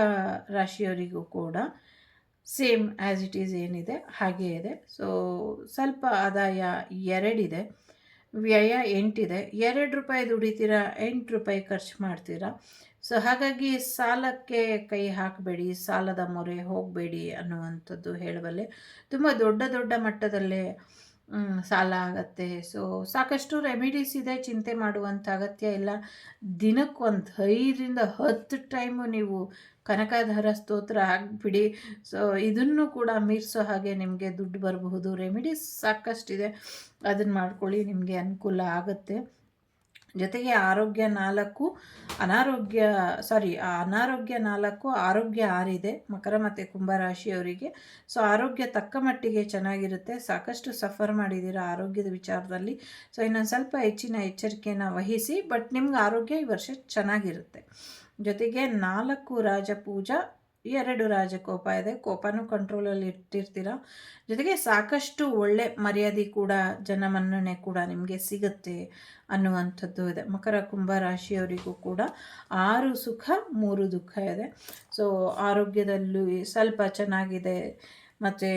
ರಾಶಿಯವರಿಗೂ ಕೂಡ ಸೇಮ್ ಆ್ಯಸ್ ಇಟ್ ಈಸ್ ಏನಿದೆ ಹಾಗೇ ಇದೆ. ಸೊ ಸ್ವಲ್ಪ ಆದಾಯ 2 ಇದೆ, ವ್ಯಯ 8 ಇದೆ. 2 ರೂಪಾಯಿ ದುಡಿತೀರಾ, 8 ರೂಪಾಯಿ ಖರ್ಚು ಮಾಡ್ತೀರಾ. ಸೊ ಹಾಗಾಗಿ ಸಾಲಕ್ಕೆ ಕೈ ಹಾಕಬೇಡಿ, ಸಾಲದ ಮೊರೆ ಹೋಗಬೇಡಿ ಅನ್ನುವಂಥದ್ದು ಹೇಳಬಲ್ಲೆ. ತುಂಬ ದೊಡ್ಡ ಮಟ್ಟದಲ್ಲೇ ಸಾಲ ಆಗತ್ತೆ. ಸೊ ಸಾಕಷ್ಟು ರೆಮಿಡೀಸ್ ಇದೆ, ಚಿಂತೆ ಮಾಡುವಂಥ ಅಗತ್ಯ ಇಲ್ಲ. ದಿನಕ್ಕೆ ಒಂದು 5ರಿಂದ 10 ಟೈಮು ನೀವು ಕನಕಾಧಾರ ಸ್ತೋತ್ರ ಆಗಿಬಿಡಿ. ಸೊ ಇದನ್ನು ಕೂಡ ಮೀರಿಸೋ ಹಾಗೆ ನಿಮಗೆ ದುಡ್ಡು ಬರಬಹುದು. ರೆಮಿಡೀಸ್ ಸಾಕಷ್ಟಿದೆ, ಅದನ್ನು ಮಾಡ್ಕೊಳ್ಳಿ, ನಿಮಗೆ ಅನುಕೂಲ ಆಗುತ್ತೆ. ಜೊತೆಗೆ ಆರೋಗ್ಯ 4, ಅನಾರೋಗ್ಯ 4, ಆರೋಗ್ಯ 6 ಇದೆ ಮಕರ ಮತ್ತು ಕುಂಭರಾಶಿಯವರಿಗೆ. ಸೊ ಆರೋಗ್ಯ ತಕ್ಕ ಮಟ್ಟಿಗೆ ಚೆನ್ನಾಗಿರುತ್ತೆ. ಸಾಕಷ್ಟು ಸಫರ್ ಮಾಡಿದ್ದೀರಾ ಆರೋಗ್ಯದ ವಿಚಾರದಲ್ಲಿ. ಸೊ ಇನ್ನೊಂದು ಸ್ವಲ್ಪ ಹೆಚ್ಚಿನ ಎಚ್ಚರಿಕೆಯನ್ನು ವಹಿಸಿ, ಬಟ್ ನಿಮ್ಗೆ ಆರೋಗ್ಯ ಈ ವರ್ಷ ಚೆನ್ನಾಗಿರುತ್ತೆ. ಜೊತೆಗೆ 4 ರಾಜಪೂಜಾ, 2 ರಾಜಕೋಪ ಇದೆ. ಕೋಪನೂ ಕಂಟ್ರೋಲಲ್ಲಿ ಇಟ್ಟಿರ್ತೀರ. ಜೊತೆಗೆ ಸಾಕಷ್ಟು ಒಳ್ಳೆ ಮರ್ಯಾದೆ ಕೂಡ, ಜನಮನ್ನಣೆ ಕೂಡ ನಿಮಗೆ ಸಿಗುತ್ತೆ ಅನ್ನುವಂಥದ್ದು ಇದೆ. ಮಕರ ಕುಂಭ ರಾಶಿಯವರಿಗೂ ಕೂಡ 6 ಸುಖ 3 ದುಃಖ ಇದೆ. ಸೊ ಆರೋಗ್ಯದಲ್ಲೂ ಸ್ವಲ್ಪ ಚೆನ್ನಾಗಿದೆ, ಮತ್ತು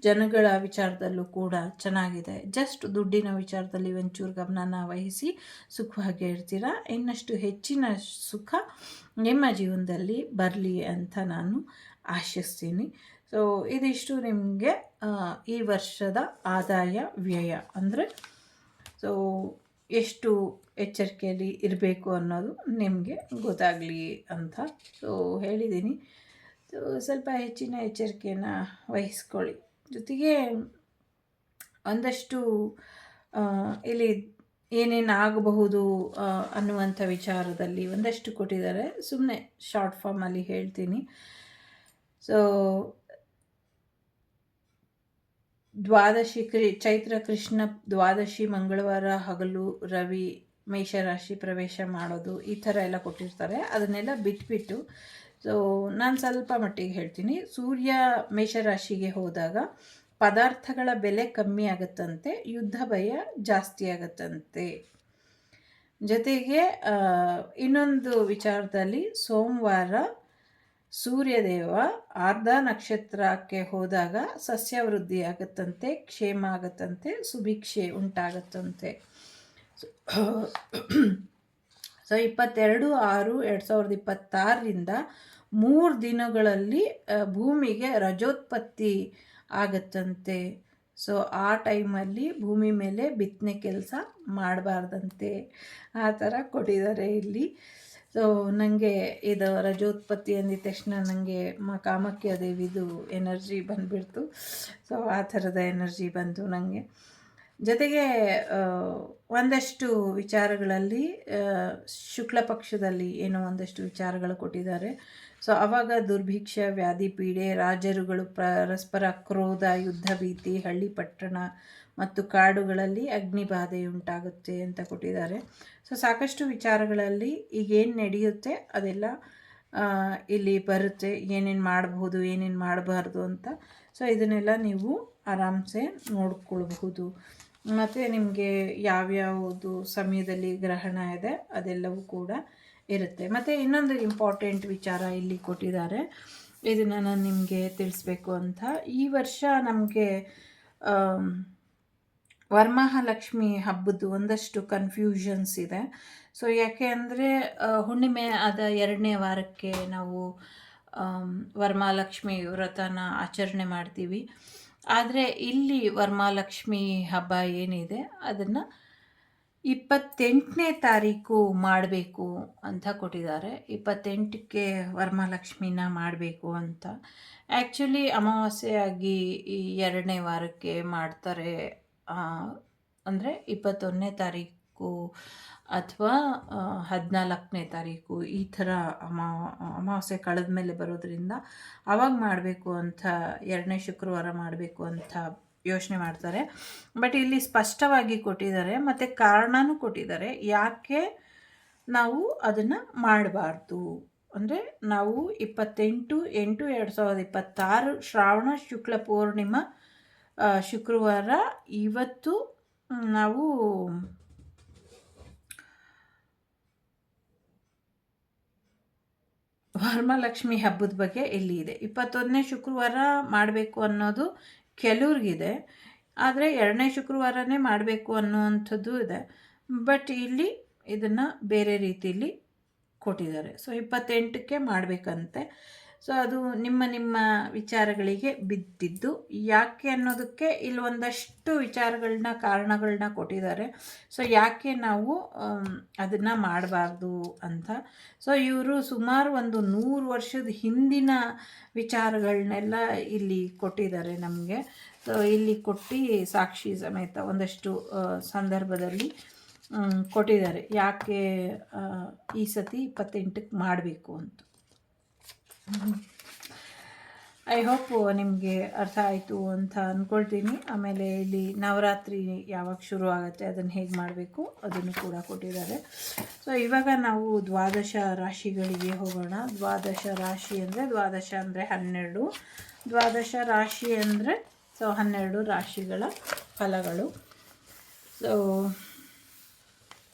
ಜನಗಳ ವಿಚಾರದಲ್ಲೂ ಕೂಡ ಚೆನ್ನಾಗಿದೆ. ಜಸ್ಟ್ ದುಡ್ಡಿನ ವಿಚಾರದಲ್ಲಿ ಒಂಚೂರು ಗಮನನ ವಹಿಸಿ ಸುಖವಾಗಿ ಇರ್ತೀರ. ಇನ್ನಷ್ಟು ಹೆಚ್ಚಿನ ಸುಖ ನಿಮ್ಮ ಜೀವನದಲ್ಲಿ ಬರಲಿ ಅಂತ ನಾನು ಆಶಿಸ್ತೀನಿ. ಸೊ ಇದಿಷ್ಟು ನಿಮಗೆ ಈ ವರ್ಷದ ಆದಾಯ ವ್ಯಯ, ಅಂದರೆ ಸೊ ಎಷ್ಟು ಎಚ್ಚರಿಕೆಯಲ್ಲಿ ಇರಬೇಕು ಅನ್ನೋದು ನಿಮಗೆ ಗೊತ್ತಾಗಲಿ ಅಂತ ಸೊ ಹೇಳಿದ್ದೀನಿ. ಸೊ ಸ್ವಲ್ಪ ಹೆಚ್ಚಿನ ಎಚ್ಚರಿಕೆಯನ್ನು ವಹಿಸ್ಕೊಳ್ಳಿ. ಜೊತೆಗೆ ಒಂದಷ್ಟು ಇಲ್ಲಿ ಏನೇನು ಆಗಬಹುದು ಅನ್ನುವಂಥ ವಿಚಾರದಲ್ಲಿ ಒಂದಷ್ಟು ಕೊಟ್ಟಿದ್ದಾರೆ. ಸುಮ್ಮನೆ ಶಾರ್ಟ್ ಫಾರ್ಮಲ್ಲಿ ಹೇಳ್ತೀನಿ. ಸೊ ಚೈತ್ರ ಕೃಷ್ಣ ದ್ವಾದಶಿ ಮಂಗಳವಾರ ಹಗಲು ರವಿ ಮೇಷರಾಶಿ ಪ್ರವೇಶ ಮಾಡೋದು, ಈ ಥರ ಎಲ್ಲ ಕೊಟ್ಟಿರ್ತಾರೆ. ಅದನ್ನೆಲ್ಲ ಬಿಟ್ಬಿಟ್ಟು ಸೊ ನಾನು ಸ್ವಲ್ಪ ಮಟ್ಟಿಗೆ ಹೇಳ್ತೀನಿ. ಸೂರ್ಯ ಮೇಷರಾಶಿಗೆ ಹೋದಾಗ ಪದಾರ್ಥಗಳ ಬೆಲೆ ಕಮ್ಮಿ ಆಗುತ್ತಂತೆ, ಯುದ್ಧ ಭಯ ಜಾಸ್ತಿ ಆಗುತ್ತಂತೆ. ಜೊತೆಗೆ ಇನ್ನೊಂದು ವಿಚಾರದಲ್ಲಿ ಸೋಮವಾರ ಸೂರ್ಯದೇವ ಆರ್ಧ ನಕ್ಷತ್ರಕ್ಕೆ ಹೋದಾಗ ಸಸ್ಯವೃದ್ಧಿ ಆಗುತ್ತಂತೆ, ಕ್ಷೇಮ ಆಗುತ್ತಂತೆ, ಸುಭಿಕ್ಷೆ ಉಂಟಾಗುತ್ತಂತೆ. ಸೊ 22/6/2026ರಿಂದ 3 ದಿನಗಳಲ್ಲಿ ಭೂಮಿಗೆ ರಜೋತ್ಪತ್ತಿ ಆಗುತ್ತಂತೆ. ಸೊ ಆ ಟೈಮಲ್ಲಿ ಭೂಮಿ ಮೇಲೆ ಬಿತ್ತನೆ ಕೆಲಸ ಮಾಡಬಾರ್ದಂತೆ, ಆ ಥರ ಕೊಟ್ಟಿದ್ದಾರೆ ಇಲ್ಲಿ. ಸೊ ನನಗೆ ಇದು ರಜೋತ್ಪತ್ತಿ ಅಂದಿದ ತಕ್ಷಣ ನನಗೆ ಕಾಮಾಖ್ಯ ದೇವಿದು ಎನರ್ಜಿ ಬಂದುಬಿಡ್ತು. ಸೊ ಆ ಥರದ ಎನರ್ಜಿ ಬಂತು ನನಗೆ. ಜೊತೆಗೆ ಒಂದಷ್ಟು ವಿಚಾರಗಳಲ್ಲಿ ಶುಕ್ಲ ಪಕ್ಷದಲ್ಲಿ ಏನೋ ಒಂದಷ್ಟು ವಿಚಾರಗಳು ಕೊಟ್ಟಿದ್ದಾರೆ. ಸೊ ಆವಾಗ ದುರ್ಭಿಕ್ಷ, ವ್ಯಾಧಿ ಪೀಡೆ, ರಾಜರುಗಳು ಪರಸ್ಪರ ಕ್ರೋಧ, ಯುದ್ಧ ಭೀತಿ, ಹಳ್ಳಿ ಪಟ್ಟಣ ಮತ್ತು ಕಾಡುಗಳಲ್ಲಿ ಅಗ್ನಿಬಾಧೆ ಉಂಟಾಗುತ್ತೆ ಅಂತ ಕೊಟ್ಟಿದ್ದಾರೆ. ಸೊ ಸಾಕಷ್ಟು ವಿಚಾರಗಳಲ್ಲಿ ಈಗೇನು ನಡೆಯುತ್ತೆ ಅದೆಲ್ಲ ಇಲ್ಲಿ ಬರುತ್ತೆ, ಏನೇನು ಮಾಡಬಹುದು ಏನೇನು ಮಾಡಬಾರ್ದು ಅಂತ. ಸೊ ಇದನ್ನೆಲ್ಲ ನೀವು ಆರಾಮ್ಸೆ ನೋಡ್ಕೊಳ್ಬಹುದು. ಮತ್ತು ನಿಮಗೆ ಯಾವ್ಯಾವುದು ಸಮಯದಲ್ಲಿ ಗ್ರಹಣ ಇದೆ ಅದೆಲ್ಲವೂ ಕೂಡ ಇರುತ್ತೆ. ಮತ್ತು ಇನ್ನೊಂದು ಇಂಪಾರ್ಟೆಂಟ್ ವಿಚಾರ ಇಲ್ಲಿ ಕೊಟ್ಟಿದ್ದಾರೆ, ಇದನ್ನು ನಾನು ನಿಮಗೆ ತಿಳಿಸ್ಬೇಕು ಅಂತ. ಈ ವರ್ಷ ನಮಗೆ ವರಮಹಾಲಕ್ಷ್ಮಿ ಹಬ್ಬದ್ದು ಒಂದಷ್ಟು ಕನ್ಫ್ಯೂಷನ್ಸ್ ಇದೆ. ಸೊ ಯಾಕೆ ಅಂದರೆ ಹುಣ್ಣಿಮೆ ಆದ 2ನೇ ವಾರಕ್ಕೆ ನಾವು ವರಮಹಾಲಕ್ಷ್ಮಿ ವ್ರತನ ಆಚರಣೆ ಮಾಡ್ತೀವಿ. ಆದರೆ ಇಲ್ಲಿ ವರಮಹಾಲಕ್ಷ್ಮಿ ಹಬ್ಬ ಏನಿದೆ ಅದನ್ನು 28ನೇ ತಾರೀಕು ಮಾಡಬೇಕು ಅಂತ ಕೊಟ್ಟಿದ್ದಾರೆ. 28ಕ್ಕೆ ವರಮಹಾಲಕ್ಷ್ಮಿನ ಮಾಡಬೇಕು ಅಂತ. ಆ್ಯಕ್ಚುಲಿ ಅಮಾವಾಸ್ಯೆಯಾಗಿ ಈ 2ನೇ ವಾರಕ್ಕೆ ಮಾಡ್ತಾರೆ. ಅಂದರೆ 21ನೇ ತಾರೀಕು ಅಥವಾ 14ನೇ ತಾರೀಕು ಈ ಥರ ಅಮಾವಾಸ್ಯೆ ಕಳೆದ ಮೇಲೆ ಬರೋದ್ರಿಂದ ಆವಾಗ ಮಾಡಬೇಕು ಅಂತ, 2ನೇ ಶುಕ್ರವಾರ ಮಾಡಬೇಕು ಅಂತ ಯೋಚನೆ ಮಾಡ್ತಾರೆ. ಬಟ್ ಇಲ್ಲಿ ಸ್ಪಷ್ಟವಾಗಿ ಕೊಟ್ಟಿದ್ದಾರೆ ಮತ್ತು ಕಾರಣನೂ ಕೊಟ್ಟಿದ್ದಾರೆ ಯಾಕೆ ನಾವು ಅದನ್ನು ಮಾಡಬಾರ್ದು. ಅಂದರೆ ನಾವು 28/8/2026 ಶ್ರಾವಣ ಶುಕ್ಲ ಪೂರ್ಣಿಮಾ ಶುಕ್ರವಾರ ಇವತ್ತು ನಾವು ವರಮಹಾಲಕ್ಷ್ಮಿ ಹಬ್ಬದ ಬಗ್ಗೆ ಇಲ್ಲಿ ಇದೆ. 21ನೇ ಶುಕ್ರವಾರ ಮಾಡಬೇಕು ಅನ್ನೋದು ಕೆಲವ್ರಿಗಿದೆ, ಆದರೆ 2ನೇ ಶುಕ್ರವಾರನೇ ಮಾಡಬೇಕು ಅನ್ನುವಂಥದ್ದು ಇದೆ. ಬಟ್ ಇಲ್ಲಿ ಇದನ್ನು ಬೇರೆ ರೀತಿಯಲ್ಲಿ ಕೊಟ್ಟಿದ್ದಾರೆ. ಸೊ 28ಕ್ಕೆ ಮಾಡಬೇಕಂತೆ. ಸೊ ಅದು ನಿಮ್ಮ ನಿಮ್ಮ ವಿಚಾರಗಳಿಗೆ ಬಿದ್ದಿದ್ದು. ಯಾಕೆ ಅನ್ನೋದಕ್ಕೆ ಇಲ್ಲಿ ಒಂದಷ್ಟು ವಿಚಾರಗಳನ್ನ, ಕಾರಣಗಳನ್ನ ಕೊಟ್ಟಿದ್ದಾರೆ. ಸೊ ಯಾಕೆ ನಾವು ಅದನ್ನು ಮಾಡಬಾರ್ದು ಅಂತ. ಸೊ ಇವರು ಸುಮಾರು ಒಂದು 100 ವರ್ಷದ ಹಿಂದಿನ ವಿಚಾರಗಳನ್ನೆಲ್ಲ ಇಲ್ಲಿ ಕೊಟ್ಟಿದ್ದಾರೆ ನಮಗೆ. ಸೊ ಇಲ್ಲಿ ಕೊಟ್ಟು ಸಾಕ್ಷಿ ಸಮೇತ ಒಂದಷ್ಟು ಸಂದರ್ಭದಲ್ಲಿ ಕೊಟ್ಟಿದ್ದಾರೆ, ಯಾಕೆ ಈ ಸತಿ 28ಕ್ಕೆ ಮಾಡಬೇಕು ಅಂತ. ಐ ಹೋಪ್ ನಿಮಗೆ ಅರ್ಥ ಆಯಿತು ಅಂತ ಅಂದ್ಕೊಳ್ತೀನಿ. ಆಮೇಲೆ ಇಲ್ಲಿ ನವರಾತ್ರಿ ಯಾವಾಗ ಶುರು ಆಗುತ್ತೆ, ಅದನ್ನು ಹೇಗೆ ಮಾಡಬೇಕು ಅದನ್ನು ಕೂಡ ಕೊಟ್ಟಿದ್ದಾರೆ. ಸೊ ಇವಾಗ ನಾವು ದ್ವಾದಶ ರಾಶಿಗಳಿಗೆ ಹೋಗೋಣ. ದ್ವಾದಶ ರಾಶಿ ಅಂದರೆ, ದ್ವಾದಶ ಅಂದರೆ 12, ದ್ವಾದಶ ರಾಶಿ ಅಂದರೆ 12 ರಾಶಿಗಳ ಫಲಗಳು. ಸೊ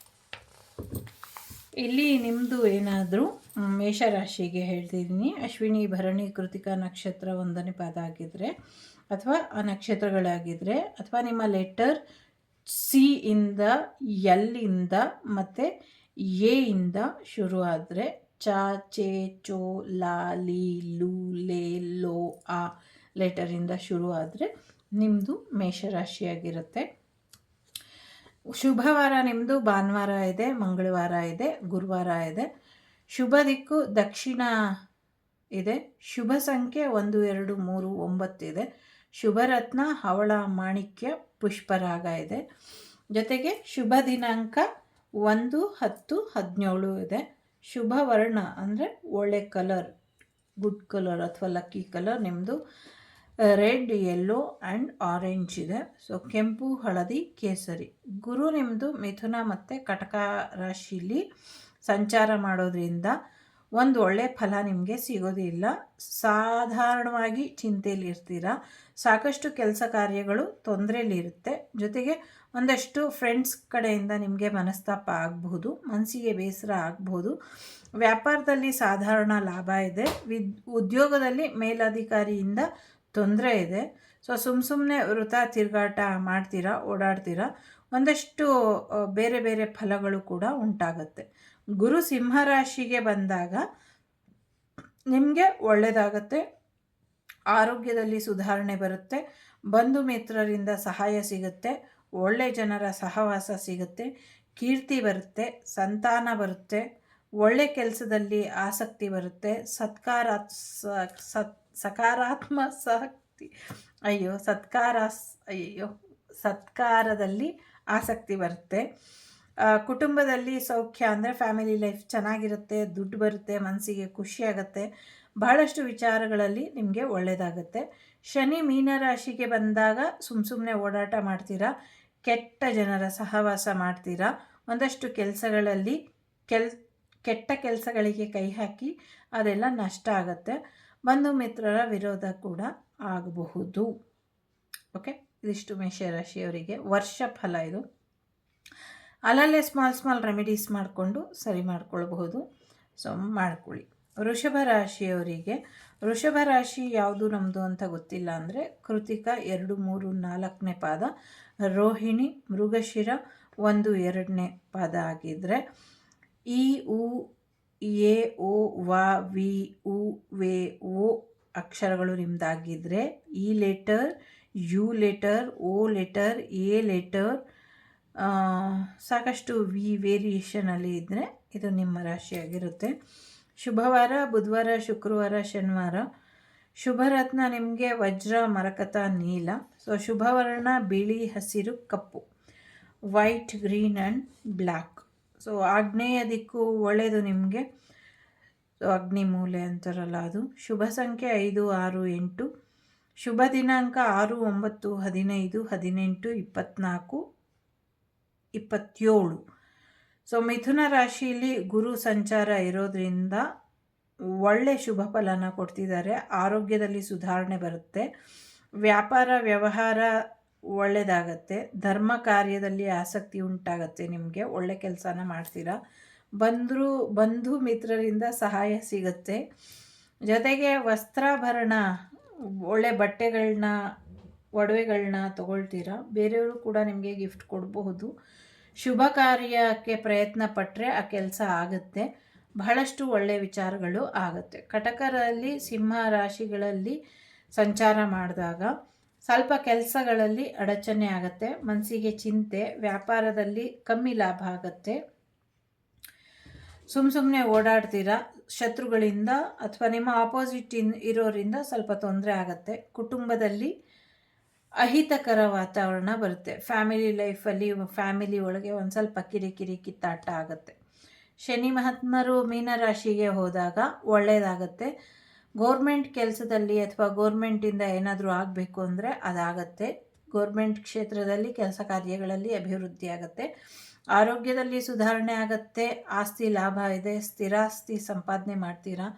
ಇಲ್ಲಿ ನಿಮ್ಮದು ಏನಾದರೂ ಮೇಷರಾಶಿಗೆ ಹೇಳ್ತಿದ್ದೀನಿ, ಅಶ್ವಿನಿ ಭರಣಿ ಕೃತಿಕಾ ನಕ್ಷತ್ರ 1ನೇ ಪಾದ ಆಗಿದ್ದರೆ, ಅಥವಾ ಆ ನಕ್ಷತ್ರಗಳಾಗಿದ್ದರೆ, ಅಥವಾ ನಿಮ್ಮ ಲೆಟರ್ ಸಿ ಇಂದ, ಎಲ್ ಇಂದ ಮತ್ತು ಎ ಇಂದ ಶುರು ಆದರೆ, ಚ, ಚೆ, ಚೋ, ಲಾ, ಲಿ, ಲು, ಲೇ, ಲೋ, ಆ ಲೆಟರಿಂದ ಶುರು ಆದರೆ ನಿಮ್ಮದು ಮೇಷರಾಶಿಯಾಗಿರುತ್ತೆ. ಶುಭವಾರ ನಿಮ್ಮದು ಭಾನುವಾರ ಇದೆ, ಮಂಗಳವಾರ ಇದೆ, ಗುರುವಾರ ಇದೆ. ಶುಭ ದಿಕ್ಕು ದಕ್ಷಿಣ ಇದೆ. ಶುಭ ಸಂಖ್ಯೆ 1, 2, 3, 9 ಇದೆ. ಶುಭರತ್ನ ಹವಳ ಮಾಣಿಕ್ಯ ಪುಷ್ಪರಾಗ ಇದೆ. ಜೊತೆಗೆ ಶುಭ ದಿನಾಂಕ 1, 10, 17 ಇದೆ. ಶುಭ ವರ್ಣ ಅಂದರೆ ಒಳ್ಳೆ ಕಲರ್, ಗುಡ್ ಕಲರ್ ಅಥವಾ ಲಕ್ಕಿ ಕಲರ್ ನಿಮ್ಮದು ರೆಡ್, ಯೆಲ್ಲೋ ಆ್ಯಂಡ್ ಆರೆಂಜ್ ಇದೆ. ಸೊ ಕೆಂಪು, ಹಳದಿ, ಕೇಸರಿ. ಗುರು ನಿಮ್ಮದು ಮಿಥುನ ಮತ್ತು ಕಟಕ ರಾಶಿಯಲ್ಲಿ ಸಂಚಾರ ಮಾಡೋದ್ರಿಂದ ಒಂದು ಒಳ್ಳೆ ಫಲ ನಿಮಗೆ ಸಿಗೋದಿಲ್ಲ. ಸಾಧಾರಣವಾಗಿ ಚಿಂತೆಯಲ್ಲಿ ಇರ್ತೀರ. ಸಾಕಷ್ಟು ಕೆಲಸ ಕಾರ್ಯಗಳು ತೊಂದರೆಯಲ್ಲಿರುತ್ತೆ. ಜೊತೆಗೆ ಒಂದಷ್ಟು ಫ್ರೆಂಡ್ಸ್ ಕಡೆಯಿಂದ ನಿಮಗೆ ಮನಸ್ತಾಪ ಆಗಬಹುದು, ಮನಸ್ಸಿಗೆ ಬೇಸರ ಆಗಬಹುದು. ವ್ಯಾಪಾರದಲ್ಲಿ ಸಾಧಾರಣ ಲಾಭ ಇದೆ. ಉದ್ಯೋಗದಲ್ಲಿ ಮೇಲಧಿಕಾರಿಯಿಂದ ತೊಂದರೆ ಇದೆ. ಸೊ ಸುಮ್ಮನೆ ವೃಥ ತಿರುಗಾಟ ಮಾಡ್ತೀರಾ, ಓಡಾಡ್ತೀರಾ. ಒಂದಷ್ಟು ಬೇರೆ ಬೇರೆ ಫಲಗಳು ಕೂಡ ಉಂಟಾಗುತ್ತೆ. ಗುರು ಸಿಂಹರಾಶಿಗೆ ಬಂದಾಗ ನಿಮಗೆ ಒಳ್ಳೆಯದಾಗತ್ತೆ. ಆರೋಗ್ಯದಲ್ಲಿ ಸುಧಾರಣೆ ಬರುತ್ತೆ. ಬಂಧು ಮಿತ್ರರಿಂದ ಸಹಾಯ ಸಿಗುತ್ತೆ. ಒಳ್ಳೆ ಜನರ ಸಹವಾಸ ಸಿಗುತ್ತೆ. ಕೀರ್ತಿ ಬರುತ್ತೆ. ಸಂತಾನ ಬರುತ್ತೆ. ಒಳ್ಳೆ ಕೆಲಸದಲ್ಲಿ ಆಸಕ್ತಿ ಬರುತ್ತೆ. ಸತ್ಕಾರದಲ್ಲಿ ಆಸಕ್ತಿ ಬರುತ್ತೆ. ಕುಟುಂಬದಲ್ಲಿ ಸೌಖ್ಯ ಅಂದರೆ ಫ್ಯಾಮಿಲಿ ಲೈಫ್ ಚೆನ್ನಾಗಿರುತ್ತೆ. ದುಡ್ಡು ಬರುತ್ತೆ, ಮನಸ್ಸಿಗೆ ಖುಷಿಯಾಗುತ್ತೆ. ಬಹಳಷ್ಟು ವಿಚಾರಗಳಲ್ಲಿ ನಿಮಗೆ ಒಳ್ಳೆಯದಾಗುತ್ತೆ. ಶನಿ ಮೀನರಾಶಿಗೆ ಬಂದಾಗ ಸುಮ್ಮನೆ ಓಡಾಟ ಮಾಡ್ತೀರಾ, ಕೆಟ್ಟ ಜನರ ಸಹವಾಸ ಮಾಡ್ತೀರಾ. ಒಂದಷ್ಟು ಕೆಲಸಗಳಲ್ಲಿ ಕೆಟ್ಟ ಕೆಲಸಗಳಿಗೆ ಕೈ ಹಾಕಿ ಅದೆಲ್ಲ ನಷ್ಟ ಆಗುತ್ತೆ. ಬಂಧು ಮಿತ್ರರ ವಿರೋಧ ಕೂಡ ಆಗಬಹುದು. ಓಕೆ, ಇದಿಷ್ಟು ಮೇಷರಾಶಿಯವರಿಗೆ ವರ್ಷ ಫಲ. ಇದು ಅಲ್ಲಲ್ಲೇ ಸ್ಮಾಲ್ ರೆಮಿಡೀಸ್ ಮಾಡಿಕೊಂಡು ಸರಿ ಮಾಡ್ಕೊಳ್ಬಹುದು. ಸೊ ಮಾಡ್ಕೊಳ್ಳಿ. ವೃಷಭ ರಾಶಿಯವರಿಗೆ, ವೃಷಭ ರಾಶಿ ಯಾವುದು ನಮ್ಮದು ಅಂತ ಗೊತ್ತಿಲ್ಲ ಅಂದರೆ, ಕೃತಿಕ 2, 3, 4ನೇ ಪಾದ, ರೋಹಿಣಿ, ಮೃಗಶಿರ 1, 2ನೇ ಪಾದ ಆಗಿದ್ದರೆ, ಇ, ಉ, ಎ, ಓ, ವ, ವಿ, ಉ, ವೆ, ಓ ಅಕ್ಷರಗಳು ನಿಮ್ಮದಾಗಿದ್ದರೆ, E letter, U letter, O letter, A letter, ಸಾಕಷ್ಟು ವಿ ವೇರಿಯೇಷನಲ್ಲಿ ಇದ್ದರೆ ಇದು ನಿಮ್ಮ ರಾಶಿಯಾಗಿರುತ್ತೆ. ಶುಭವಾರ ಬುಧವಾರ, ಶುಕ್ರವಾರ, ಶನಿವಾರ. ಶುಭರತ್ನ ನಿಮಗೆ ವಜ್ರ, ಮರಕತ, ನೀಲ. ಸೊ ಶುಭವರ್ಣ ಬಿಳಿ, ಹಸಿರು, ಕಪ್ಪು, white, green and black. So ಆಗ್ನೇಯ ದಿಕ್ಕು ಒಳ್ಳೆಯದು ನಿಮಗೆ. ಸೊ ಅಗ್ನಿ ಮೂಲೆ ಅಂತಾರಲ್ಲ ಅದು. ಶುಭ ಸಂಖ್ಯೆ 5, 6, 8. ಶುಭ ದಿನಾಂಕ 6, 9, 15, 18, 24, 27. ಸೊ ಮಿಥುನ ರಾಶಿಯಲ್ಲಿ ಗುರು ಸಂಚಾರ ಇರೋದ್ರಿಂದ ಒಳ್ಳೆ ಶುಭ ಫಲನ ಕೊಡ್ತಿದ್ದಾರೆ. ಆರೋಗ್ಯದಲ್ಲಿ ಸುಧಾರಣೆ ಬರುತ್ತೆ. ವ್ಯಾಪಾರ ವ್ಯವಹಾರ ಒಳ್ಳೆಯದಾಗತ್ತೆ. ಧರ್ಮ ಕಾರ್ಯದಲ್ಲಿ ಆಸಕ್ತಿ ಉಂಟಾಗತ್ತೆ. ನಿಮಗೆ ಒಳ್ಳೆ ಕೆಲಸನ ಮಾಡ್ತೀರಾ. ಬಂಧು ಮಿತ್ರರಿಂದ ಸಹಾಯ ಸಿಗುತ್ತೆ. ಜೊತೆಗೆ ವಸ್ತ್ರಾಭರಣ, ಒಳ್ಳೆ ಬಟ್ಟೆಗಳನ್ನ, ಒಡವೆಗಳನ್ನ ತೊಗೊಳ್ತೀರಾ. ಬೇರೆಯವರು ಕೂಡ ನಿಮಗೆ ಗಿಫ್ಟ್ ಕೊಡಬಹುದು. ಶುಭ ಕಾರ್ಯಕ್ಕೆ ಪ್ರಯತ್ನ ಪಟ್ಟರೆ ಆ ಕೆಲಸ ಆಗುತ್ತೆ. ಬಹಳಷ್ಟು ಒಳ್ಳೆಯ ವಿಚಾರಗಳು ಆಗುತ್ತೆ. ಕಟಕರಲ್ಲಿ ಸಿಂಹ ರಾಶಿಗಳಲ್ಲಿ ಸಂಚಾರ ಮಾಡಿದಾಗ ಸ್ವಲ್ಪ ಕೆಲಸಗಳಲ್ಲಿ ಅಡಚಣೆ ಆಗುತ್ತೆ, ಮನಸ್ಸಿಗೆ ಚಿಂತೆ, ವ್ಯಾಪಾರದಲ್ಲಿ ಕಮ್ಮಿ ಲಾಭ ಆಗುತ್ತೆ, ಸುಮ್ಮನೆ ಓಡಾಡ್ತೀರಾ, ಶತ್ರುಗಳಿಂದ ಅಥವಾ ನಿಮ್ಮ ಆಪೋಸಿಟ್ ಇರೋರಿಂದ ಸ್ವಲ್ಪ ತೊಂದರೆ ಆಗುತ್ತೆ, ಕುಟುಂಬದಲ್ಲಿ ಅಹಿತಕರ ವಾತಾವರಣ ಬರುತ್ತೆ, ಫ್ಯಾಮಿಲಿ ಲೈಫಲ್ಲಿ ಫ್ಯಾಮಿಲಿ ಒಳಗೆ ಒಂದು ಸ್ವಲ್ಪ ಕಿರಿಕಿರಿ ಕಿತ್ತಾಟ ಆಗುತ್ತೆ. ಶನಿ ಮಹಾತ್ಮರು ಮೀನರಾಶಿಗೆ ಹೋದಾಗ ಒಳ್ಳೆಯದಾಗತ್ತೆ. ಗೋರ್ಮೆಂಟ್ ಕೆಲಸದಲ್ಲಿ ಅಥವಾ ಗೋರ್ಮೆಂಟಿಂದ ಏನಾದರೂ ಆಗಬೇಕು ಅಂದರೆ ಅದಾಗತ್ತೆ. ಗೋರ್ಮೆಂಟ್ ಕ್ಷೇತ್ರದಲ್ಲಿ ಕೆಲಸ ಕಾರ್ಯಗಳಲ್ಲಿ ಅಭಿವೃದ್ಧಿ ಆಗುತ್ತೆ. ಆರೋಗ್ಯದಲ್ಲಿ ಸುಧಾರಣೆ ಆಗುತ್ತೆ. ಆಸ್ತಿ ಲಾಭ ಇದೆ, ಸ್ಥಿರಾಸ್ತಿ ಸಂಪಾದನೆ ಮಾಡ್ತೀರಾ.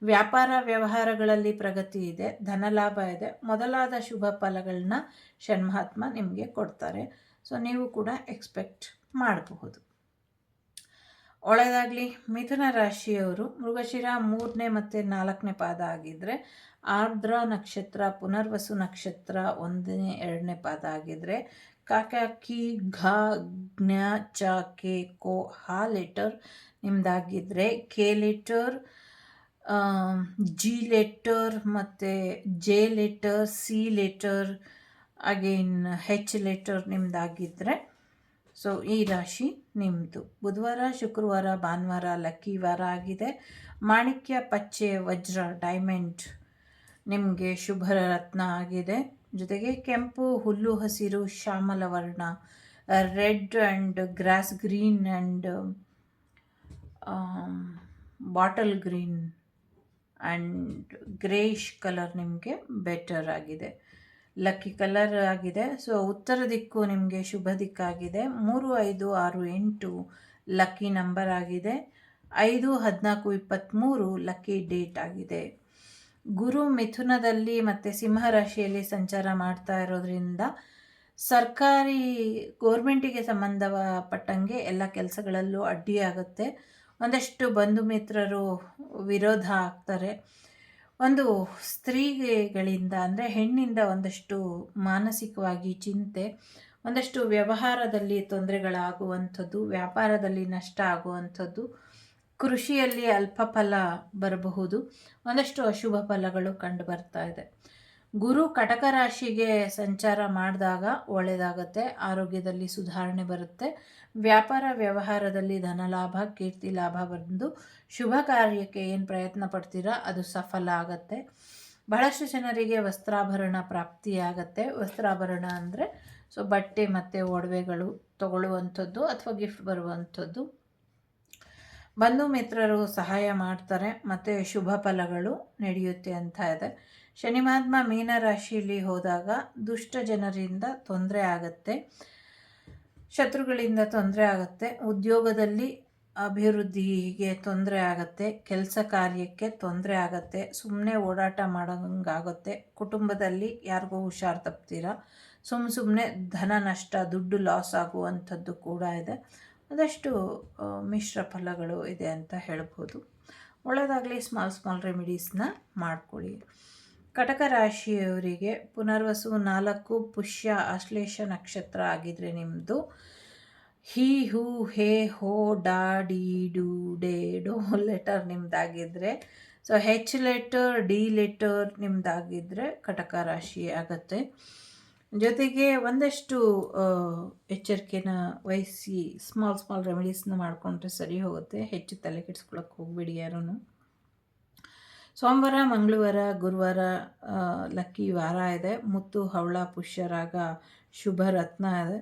ವ್ಯಾಪಾರ ವ್ಯವಹಾರಗಳಲ್ಲಿ ಪ್ರಗತಿ ಇದೆ, ಧನಲಾಭ ಇದೆ, ಮೊದಲಾದ ಶುಭ ಫಲಗಳನ್ನ ಷಣ್ಮಹಾತ್ಮ ನಿಮಗೆ ಕೊಡ್ತಾರೆ. ಸೊ ನೀವು ಕೂಡ ಎಕ್ಸ್ಪೆಕ್ಟ್ ಮಾಡಬಹುದು. ಒಳ್ಳೆಯದಾಗಲಿ. ಮಿಥುನ ರಾಶಿಯವರು ಮೃಗಶಿರ 3ನೇ ಮತ್ತು 4ನೇ ಪಾದ ಆಗಿದ್ದರೆ, ಆರ್ದ್ರ ನಕ್ಷತ್ರ, ಪುನರ್ವಸು ನಕ್ಷತ್ರ 1ನೇ 2ನೇ ಪಾದ ಆಗಿದ್ದರೆ, ಕಾಕ ಕಿ ಘ ಜ್ಞ ಚ ಕೆ ಕೋ ಹ ಲೆಟರ್ ನಿಮ್ದಾಗಿದ್ದರೆ, ಕೆ ಲೆಟರ್, ಜಿ ಲೆಟರ್ ಮತ್ತು J letter, C letter, again H letter ನಿಮ್ದಾಗಿದ್ದರೆ, ಸೊ ಈ ರಾಶಿ ನಿಮ್ಮದು. ಬುಧವಾರ, ಶುಕ್ರವಾರ, ಭಾನುವಾರ ಲಕ್ಕಿ ವಾರ ಆಗಿದೆ. ಮಾಣಿಕ್ಯ, ಪಚ್ಚೆ, ವಜ್ರ, ಡೈಮಂಡ್ ನಿಮಗೆ ಶುಭ ರತ್ನ ಆಗಿದೆ. ಜೊತೆಗೆ ಕೆಂಪು, ಹುಲ್ಲು ಹಸಿರು, ಶ್ಯಾಮಲ ವರ್ಣ, red and grass green and bottle green and greyish colour ನಿಮಗೆ ಬೆಟರ್ ಆಗಿದೆ, ಲಕ್ಕಿ ಕಲರ್ ಆಗಿದೆ. ಸೊ ಉತ್ತರ ದಿಕ್ಕು ನಿಮಗೆ ಶುಭ ದಿಕ್ಕಾಗಿದೆ. 3, 5, 6, 8 ಲಕ್ಕಿ ನಂಬರ್ ಆಗಿದೆ. 5, 14, 23 ಲಕ್ಕಿ ಡೇಟ್ ಆಗಿದೆ. ಗುರು ಮಿಥುನದಲ್ಲಿ ಮತ್ತು ಸಿಂಹರಾಶಿಯಲ್ಲಿ ಸಂಚಾರ ಮಾಡ್ತಾ ಇರೋದ್ರಿಂದ ಸರ್ಕಾರಿ ಗೋರ್ಮೆಂಟಿಗೆ ಸಂಬಂಧಪಟ್ಟಂಗೆ ಎಲ್ಲ ಕೆಲಸಗಳಲ್ಲೂ ಅಡ್ಡಿಯಾಗುತ್ತೆ. ಒಂದಷ್ಟು ಬಂಧು ಮಿತ್ರರು ವಿರೋಧ ಆಗ್ತಾರೆ. ಒಂದು ಸ್ತ್ರೀಗಳಿಂದ ಅಂದರೆ ಹೆಣ್ಣಿಂದ ಒಂದಷ್ಟು ಮಾನಸಿಕವಾಗಿ ಚಿಂತೆ, ಒಂದಷ್ಟು ವ್ಯವಹಾರದಲ್ಲಿ ತೊಂದರೆಗಳಾಗುವಂಥದ್ದು, ವ್ಯಾಪಾರದಲ್ಲಿ ನಷ್ಟ ಆಗುವಂಥದ್ದು, ಕೃಷಿಯಲ್ಲಿ ಅಲ್ಪ ಫಲ ಬರಬಹುದು, ಒಂದಷ್ಟು ಅಶುಭ ಫಲಗಳು ಕಂಡು ಬರ್ತಾ ಇದೆ. ಗುರು ಕಟಕ ರಾಶಿಗೆ ಸಂಚಾರ ಮಾಡಿದಾಗ ಒಳ್ಳೆಯದಾಗತ್ತೆ. ಆರೋಗ್ಯದಲ್ಲಿ ಸುಧಾರಣೆ ಬರುತ್ತೆ. ವ್ಯಾಪಾರ ವ್ಯವಹಾರದಲ್ಲಿ ಧನಲಾಭ, ಕೀರ್ತಿ ಲಾಭ ಬಂದು ಶುಭ ಕಾರ್ಯಕ್ಕೆ ಏನು ಪ್ರಯತ್ನ ಪಡ್ತೀರಾ ಅದು ಸಫಲ ಆಗತ್ತೆ. ಬಹಳಷ್ಟು ಜನರಿಗೆ ವಸ್ತ್ರಾಭರಣ ಪ್ರಾಪ್ತಿಯಾಗತ್ತೆ. ವಸ್ತ್ರಾಭರಣ ಅಂದರೆ ಸೊ ಬಟ್ಟೆ ಮತ್ತು ಒಡವೆಗಳು ತಗೊಳ್ಳುವಂಥದ್ದು ಅಥವಾ ಗಿಫ್ಟ್ ಬರುವಂಥದ್ದು. ಬಂಧು ಮಿತ್ರರು ಸಹಾಯ ಮಾಡ್ತಾರೆ ಮತ್ತು ಶುಭ ಫಲಗಳು ನಡೆಯುತ್ತೆ ಅಂತ ಇದೆ. ಶನಿ ಮಹಾತ್ಮ ಮೀನರಾಶಿಯಲ್ಲಿ ಹೋದಾಗ ದುಷ್ಟ ಜನರಿಂದ ತೊಂದರೆ ಆಗುತ್ತೆ, ಶತ್ರುಗಳಿಂದ ತೊಂದರೆ ಆಗುತ್ತೆ, ಉದ್ಯೋಗದಲ್ಲಿ ಅಭಿವೃದ್ಧಿಗೆ ತೊಂದರೆ ಆಗುತ್ತೆ, ಕೆಲಸ ಕಾರ್ಯಕ್ಕೆ ತೊಂದರೆ ಆಗುತ್ತೆ, ಸುಮ್ಮನೆ ಓಡಾಟ ಮಾಡೋಂಗಾಗುತ್ತೆ, ಕುಟುಂಬದಲ್ಲಿ ಯಾರಿಗೂ ಹುಷಾರು ತಪ್ತೀರಾ, ಸುಮ್ಮನೆ ಧನ ನಷ್ಟ, ದುಡ್ಡು ಲಾಸ್ ಆಗುವಂಥದ್ದು ಕೂಡ ಇದೆ. ಅದಷ್ಟು ಮಿಶ್ರ ಫಲಗಳು ಇದೆ ಅಂತ ಹೇಳ್ಬೋದು. ಒಳ್ಳೆಯದಾಗಲಿ. ಸ್ಮಾಲ್ ರೆಮಿಡೀಸ್ನ ಮಾಡ್ಕೊಳ್ಳಿ. ಕಟಕ ರಾಶಿಯವರಿಗೆ ಪುನರ್ವಸು 4, ಪುಷ್ಯ, ಆಶ್ಲೇಷ ನಕ್ಷತ್ರ ಆಗಿದ್ರೆ ನಿಮ್ಮದು ಹಿ, ಹೂ, ಹೇ, ಹೋ, ಡಾ, ಡಿ, ಡು, ಡೇ, ಡೋ ಲೆಟರ್ ನಿಮ್ದಾಗಿದ್ದರೆ, so H letter, D letter ನಿಮ್ದಾಗಿದ್ದರೆ ಕಟಕ ರಾಶಿ ಆಗುತ್ತೆ. ಜೊತೆಗೆ ಒಂದಷ್ಟು ಎಚ್ಚರಿಕೆನ ವಹಿಸಿ ಸ್ಮಾಲ್ ರೆಮಿಡೀಸ್ನ ಮಾಡಿಕೊಂಡ್ರೆ ಸರಿ ಹೋಗುತ್ತೆ. ಹೆಚ್ಚು ತಲೆ ಕೆಡಿಸ್ಕೊಳಕ್ಕೆ ಹೋಗ್ಬೇಡಿ ಯಾರೂ. ಸೋಮವಾರ, ಮಂಗಳವಾರ, ಗುರುವಾರ ಲಕ್ಕಿ ವಾರ ಇದೆ. ಮುತ್ತು, ಹವಳ, ಪುಷ್ಯರಾಗ ಶುಭ ರತ್ನ ಇದೆ.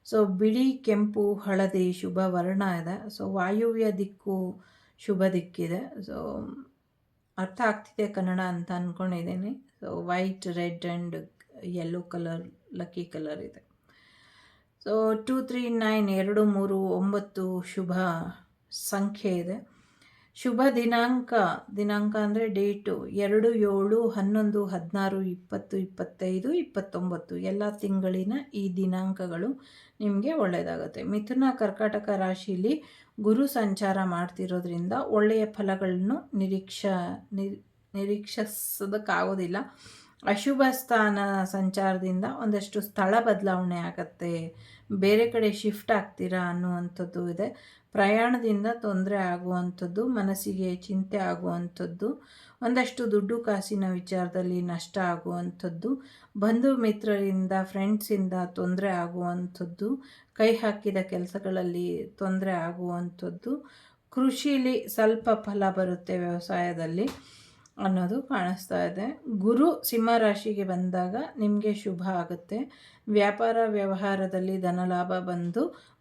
ಸೊ ಬಿಳಿ, ಕೆಂಪು, ಹಳದಿ ಶುಭ ವರ್ಣ ಇದೆ. ಸೊ ವಾಯುವ್ಯ ದಿಕ್ಕು ಶುಭ ದಿಕ್ಕಿದೆ. ಸೊ ಅರ್ಥ ಆಗ್ತಿದೆ ಕನ್ನಡ ಅಂತ ಅಂದ್ಕೊಂಡಿದ್ದೀನಿ. So white, red and yellow colour lucky colour ಇದೆ. ಸೊ 2, 3, 9 2, 3, 9 ಶುಭ ಸಂಖ್ಯೆ ಇದೆ. ಶುಭ ದಿನಾಂಕ ಅಂದರೆ ಡೇಟು 2, 7, 11, 16, 20, 25, 29 ಎಲ್ಲ ತಿಂಗಳಿನ ಈ ದಿನಾಂಕಗಳು ನಿಮಗೆ ಒಳ್ಳೆಯದಾಗುತ್ತೆ. ಮಿಥುನ ಕರ್ಕಾಟಕ ರಾಶಿಯಲ್ಲಿ ಗುರು ಸಂಚಾರ ಮಾಡ್ತಿರೋದ್ರಿಂದ ಒಳ್ಳೆಯ ಫಲಗಳನ್ನು ನಿರೀಕ್ಷಿಸೋದಕ್ಕಾಗೋದಿಲ್ಲ. ಅಶುಭ ಸ್ಥಾನ ಸಂಚಾರದಿಂದ ಒಂದಷ್ಟು ಸ್ಥಳ ಬದಲಾವಣೆ ಆಗತ್ತೆ, ಬೇರೆ ಕಡೆ ಶಿಫ್ಟ್ ಆಗ್ತೀರಾ ಅನ್ನುವಂಥದ್ದು ಇದೆ. ಪ್ರಯಾಣದಿಂದ ತೊಂದರೆ ಆಗುವಂಥದ್ದು, ಮನಸ್ಸಿಗೆ ಚಿಂತೆ ಆಗುವಂಥದ್ದು, ಒಂದಷ್ಟು ದುಡ್ಡು ಕಾಸಿನ ವಿಚಾರದಲ್ಲಿ ನಷ್ಟ ಆಗುವಂಥದ್ದು, ಬಂಧು ಮಿತ್ರರಿಂದ ಫ್ರೆಂಡ್ಸಿಂದ ತೊಂದರೆ ಆಗುವಂಥದ್ದು, ಕೈ ಹಾಕಿದ ಕೆಲಸಗಳಲ್ಲಿ ತೊಂದರೆ ಆಗುವಂಥದ್ದು, ಕೃಷಿಲಿ ಸ್ವಲ್ಪ ಫಲ ಬರುತ್ತೆ ವ್ಯವಸಾಯದಲ್ಲಿ ಅನ್ನೋದು ಕಾಣಿಸ್ತಾ ಇದೆ. ಗುರು ಸಿಂಹರಾಶಿಗೆ ಬಂದಾಗ ನಿಮಗೆ ಶುಭ ಆಗುತ್ತೆ. ವ್ಯಾಪಾರ ವ್ಯವಹಾರದಲ್ಲಿ ಧನಲಾಭ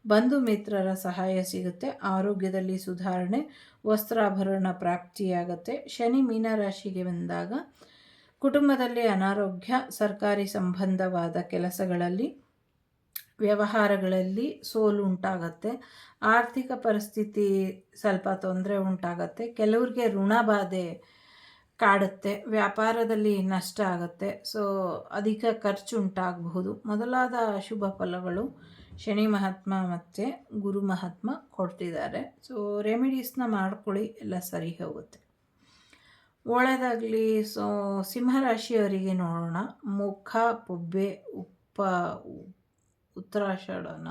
ಬಂಧು ಮಿತ್ರರ ಸಹಾಯ ಸಿಗುತ್ತೆ. ಆರೋಗ್ಯದಲ್ಲಿ ಸುಧಾರಣೆ, ವಸ್ತ್ರಾಭರಣ ಪ್ರಾಪ್ತಿಯಾಗುತ್ತೆ. ಶನಿ ಮೀನರಾಶಿಗೆ ಬಂದಾಗ ಕುಟುಂಬದಲ್ಲಿ ಅನಾರೋಗ್ಯ, ಸರ್ಕಾರಿ ಸಂಬಂಧವಾದ ಕೆಲಸಗಳಲ್ಲಿ ವ್ಯವಹಾರಗಳಲ್ಲಿ ಸೋಲು ಉಂಟಾಗತ್ತೆ. ಆರ್ಥಿಕ ಪರಿಸ್ಥಿತಿ ಸ್ವಲ್ಪ ತೊಂದರೆ ಉಂಟಾಗತ್ತೆ. ಕೆಲವ್ರಿಗೆ ಋಣಬಾಧೆ ಕಾಡುತ್ತೆ. ವ್ಯಾಪಾರದಲ್ಲಿ ನಷ್ಟ ಆಗುತ್ತೆ. ಸೊ ಅಧಿಕ ಖರ್ಚು ಉಂಟಾಗಬಹುದು ಮೊದಲಾದ ಅಶುಭ ಫಲಗಳು ಶನಿ ಮಹಾತ್ಮ ಮತ್ತು ಗುರು ಮಹಾತ್ಮ ಕೊಡ್ತಿದ್ದಾರೆ. ಸೊ ರೆಮಿಡೀಸ್ನ ಮಾಡ್ಕೊಳ್ಳಿ, ಎಲ್ಲ ಸರಿ ಹೋಗುತ್ತೆ, ಒಳ್ಳೆಯದಾಗಲಿ. ಸೊ ಸಿಂಹರಾಶಿಯವರಿಗೆ ನೋಡೋಣ. ಮುಖ, ಪೊಬ್ಬೆ, ಉತ್ತರಾಷಾಢನ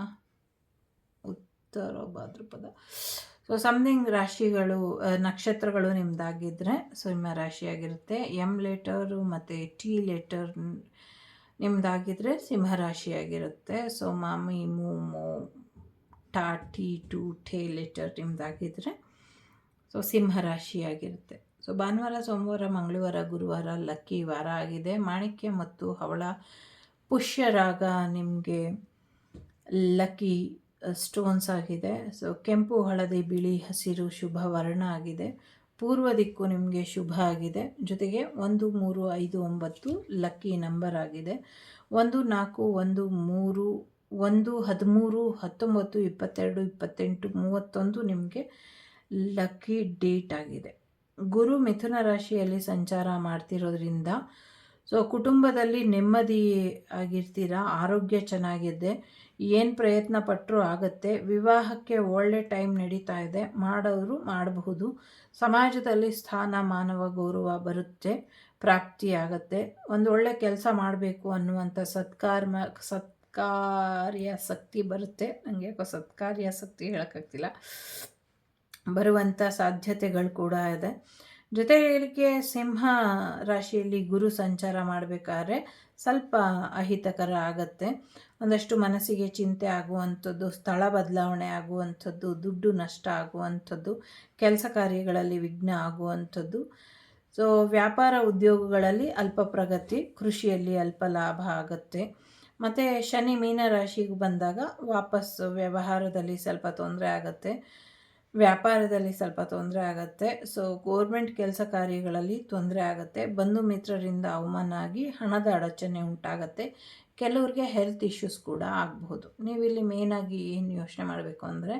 ಉತ್ತರ ಭಾದ್ರಪದ. ಸೊ ಸಮಥಿಂಗ್ ರಾಶಿಗಳು ನಕ್ಷತ್ರಗಳು ನಿಮ್ಮದಾಗಿದ್ದರೆ ಸಿಂಹರಾಶಿಯಾಗಿರುತ್ತೆ. ಎಮ್ ಲೆಟರು ಮತ್ತು ಟಿ ಲೆಟರ್ ನಿಮ್ಮದಾಗಿದ್ದರೆ ಸಿಂಹರಾಶಿಯಾಗಿರುತ್ತೆ. ಸೊ ಮಾಮಿ, ಮೂಮೋ, ಟಾ, ಟಿ, ಟು, ಠೇ ಲೆಟರ್ ನಿಮ್ಮದಾಗಿದ್ದರೆ ಸೊ ಸಿಂಹರಾಶಿಯಾಗಿರುತ್ತೆ. ಸೊ ಭಾನುವಾರ, ಸೋಮವಾರ, ಮಂಗಳವಾರ, ಗುರುವಾರ ಲಕ್ಕಿ ವಾರ ಆಗಿದೆ. ಮಾಣಿಕ್ಯ ಮತ್ತು ಹವಳ ಪುಷ್ಯರಾಗ ನಿಮಗೆ ಲಕ್ಕಿ ಸ್ಟೋನ್ಸ್ ಆಗಿದೆ. ಸೊ ಕೆಂಪು, ಹಳದಿ, ಬಿಳಿ, ಹಸಿರು ಶುಭ ವರ್ಣ ಆಗಿದೆ. ಪೂರ್ವ ದಿಕ್ಕು ನಿಮಗೆ ಶುಭ ಆಗಿದೆ. ಜೊತೆಗೆ 1, 3, 5, 9 ಲಕ್ಕಿ ನಂಬರ್ ಆಗಿದೆ. 1, 4, 1, 3, 1, 13, 19, 22, 28, 31 ನಿಮಗೆ ಲಕ್ಕಿ ಡೇಟ್ ಆಗಿದೆ. ಗುರು ಮಿಥುನ ರಾಶಿಯಲ್ಲಿ ಸಂಚಾರ ಮಾಡ್ತಿರೋದ್ರಿಂದ ಸೊ ಕುಟುಂಬದಲ್ಲಿ ನೆಮ್ಮದಿ ಆಗಿರ್ತೀರ. ಆರೋಗ್ಯ ಚೆನ್ನಾಗಿದೆ. ಏನು ಪ್ರಯತ್ನ ಪಟ್ಟರೂ ಆಗುತ್ತೆ. ವಿವಾಹಕ್ಕೆ ಒಳ್ಳೆ ಟೈಮ್ ನಡೀತಾ ಇದೆ. ಮಾಡೋರು ಮಾಡಬಹುದು. ಸಮಾಜದಲ್ಲಿ ಸ್ಥಾನ, ಮಾನವ ಗೌರವ ಬರುತ್ತೆ, ಪ್ರಾಪ್ತಿಯಾಗತ್ತೆ. ಒಂದು ಒಳ್ಳೆ ಕೆಲಸ ಮಾಡಬೇಕು ಅನ್ನುವಂಥ ಸತ್ಕಾರ್ಯಾಸಕ್ತಿ ಬರುತ್ತೆ. ನನಗೆ ಯಾಕೋ ಸತ್ಕಾರ್ಯಾಸಕ್ತಿ ಹೇಳೋಕ್ಕಾಗ್ತಿಲ್ಲ, ಬರುವಂಥ ಸಾಧ್ಯತೆಗಳು ಕೂಡ ಇದೆ. ಜೊತೆಗೆ ಸಿಂಹ ರಾಶಿಯಲ್ಲಿ ಗುರು ಸಂಚಾರ ಮಾಡಬೇಕಾದ್ರೆ ಸ್ವಲ್ಪ ಅಹಿತಕರ ಆಗತ್ತೆ. ಒಂದಷ್ಟು ಮನಸ್ಸಿಗೆ ಚಿಂತೆ ಆಗುವಂಥದ್ದು, ಸ್ಥಳ ಬದಲಾವಣೆ ಆಗುವಂಥದ್ದು, ದುಡ್ಡು ನಷ್ಟ ಆಗುವಂಥದ್ದು, ಕೆಲಸ ಕಾರ್ಯಗಳಲ್ಲಿ ವಿಘ್ನ ಆಗುವಂಥದ್ದು. ಸೊ ವ್ಯಾಪಾರ ಉದ್ಯೋಗಗಳಲ್ಲಿ ಅಲ್ಪ ಪ್ರಗತಿ, ಕೃಷಿಯಲ್ಲಿ ಅಲ್ಪ ಲಾಭ ಆಗುತ್ತೆ. ಮತ್ತು ಶನಿ ಮೀನರಾಶಿಗೆ ಬಂದಾಗ ವಾಪಸ್ ವ್ಯವಹಾರದಲ್ಲಿ ಸ್ವಲ್ಪ ತೊಂದರೆ ಆಗುತ್ತೆ, ವ್ಯಾಪಾರದಲ್ಲಿ ಸ್ವಲ್ಪ ತೊಂದರೆ ಆಗುತ್ತೆ. ಸೊ ಗೋರ್ಮೆಂಟ್ ಕೆಲಸ ಕಾರ್ಯಗಳಲ್ಲಿ ತೊಂದರೆ ಆಗುತ್ತೆ. ಬಂಧು ಮಿತ್ರರಿಂದ ಅವಮಾನ ಆಗಿ ಹಣದ ಅಡಚಣೆ ಉಂಟಾಗತ್ತೆ. ಕೆಲವ್ರಿಗೆ ಹೆಲ್ತ್ ಇಶ್ಯೂಸ್ ಕೂಡ ಆಗಬಹುದು. ನೀವಿಲ್ಲಿ ಮೇಯ್ನಾಗಿ ಏನು ಯೋಚನೆ ಮಾಡಬೇಕು ಅಂದರೆ,